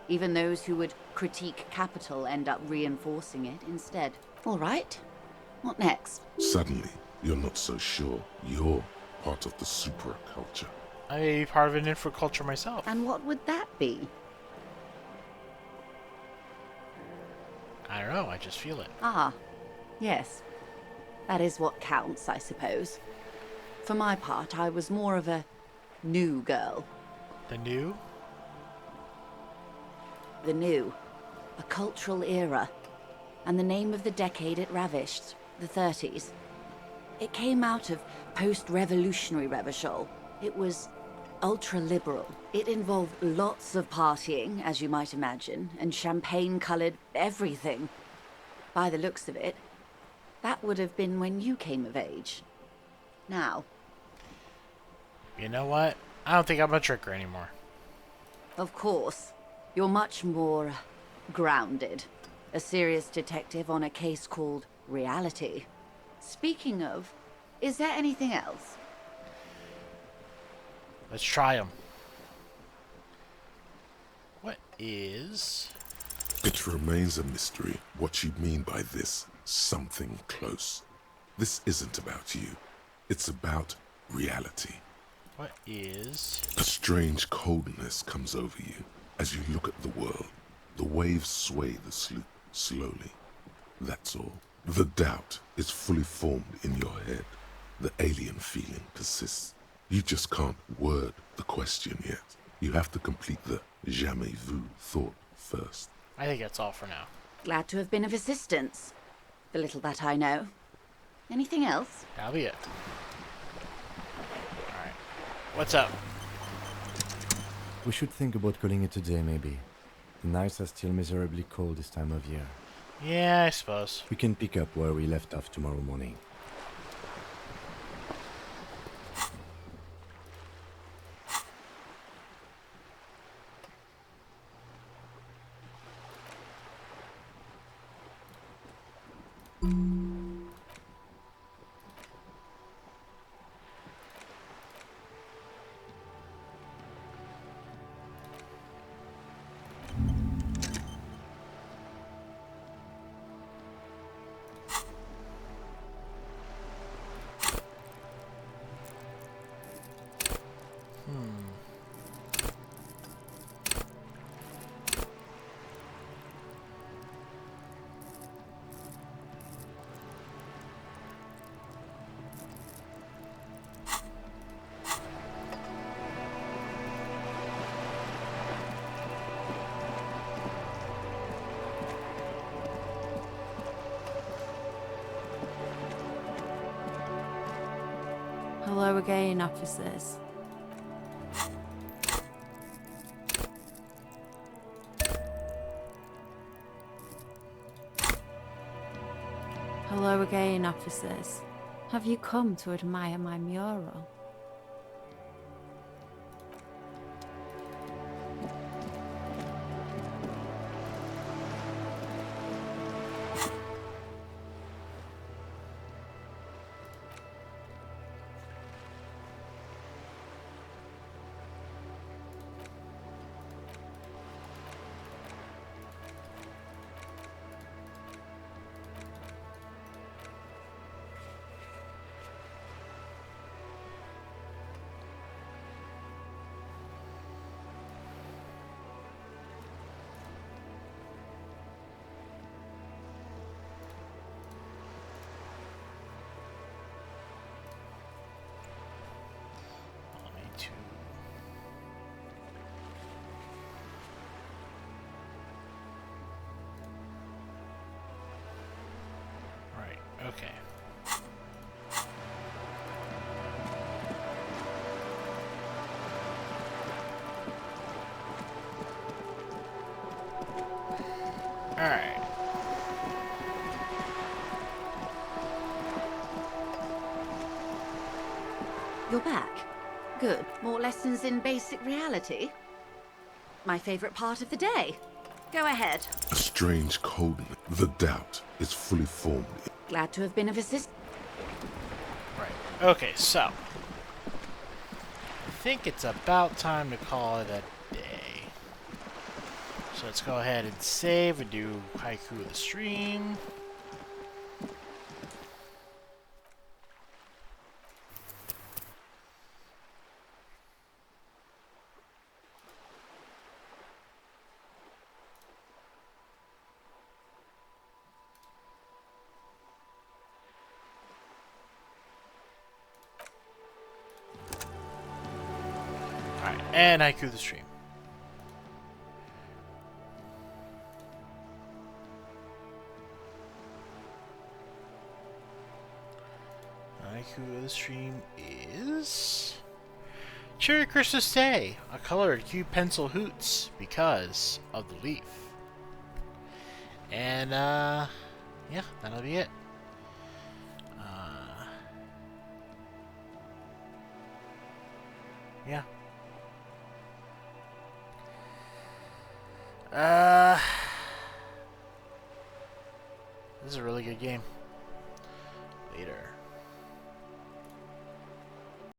Even those who would critique capital end up reinforcing it instead. All right. What next? Suddenly, you're not so sure you're part of the supraculture. I may be part of an infraculture myself. And what would that be? I don't know, I just feel it. Ah, yes. That is what counts, I suppose. For my part, I was more of a new girl. The new? The new. A cultural era. And the name of the decade it ravished, the 30s. It came out of post-revolutionary Revachol. It was ultra-liberal. It involved lots of partying, as you might imagine, and champagne-coloured everything. By the looks of it, that would have been when you came of age. Now. You know what? I don't think I'm a tricker anymore. Of course. You're much more grounded. A serious detective on a case called Reality. Speaking of, is there anything else? Let's try them. What is... It remains a mystery what you mean by this something close. This isn't about you. It's about reality. What is... A strange coldness comes over you as you look at the world. The waves sway the sloop slowly. That's all. The doubt is fully formed in your head. The alien feeling persists. You just can't word the question yet. You have to complete the jamais vu thought first. I think that's all for now. Glad to have been of assistance. The little that I know. Anything else? That'll be it. Alright. What's up? We should think about calling it a day, maybe. The nights are still miserably cold this time of year. Yeah, I suppose. We can pick up where we left off tomorrow morning. Hello again, officers. Hello again, officers. Have you come to admire my mural? Okay. Alright. You're back. Good. More lessons in basic reality? My favorite part of the day. Go ahead. A strange coldness. The doubt is fully formed. Glad to have been of assistance. Right. Okay, so. I think it's about time to call it a day. So let's go ahead and save and do haiku of the stream. Alright, and haiku the stream. Haiku of the stream is Cherry Christmas Day, a colored cube pencil hoots because of the leaf. And yeah, that'll be it. Yeah. This is a really good game. Later.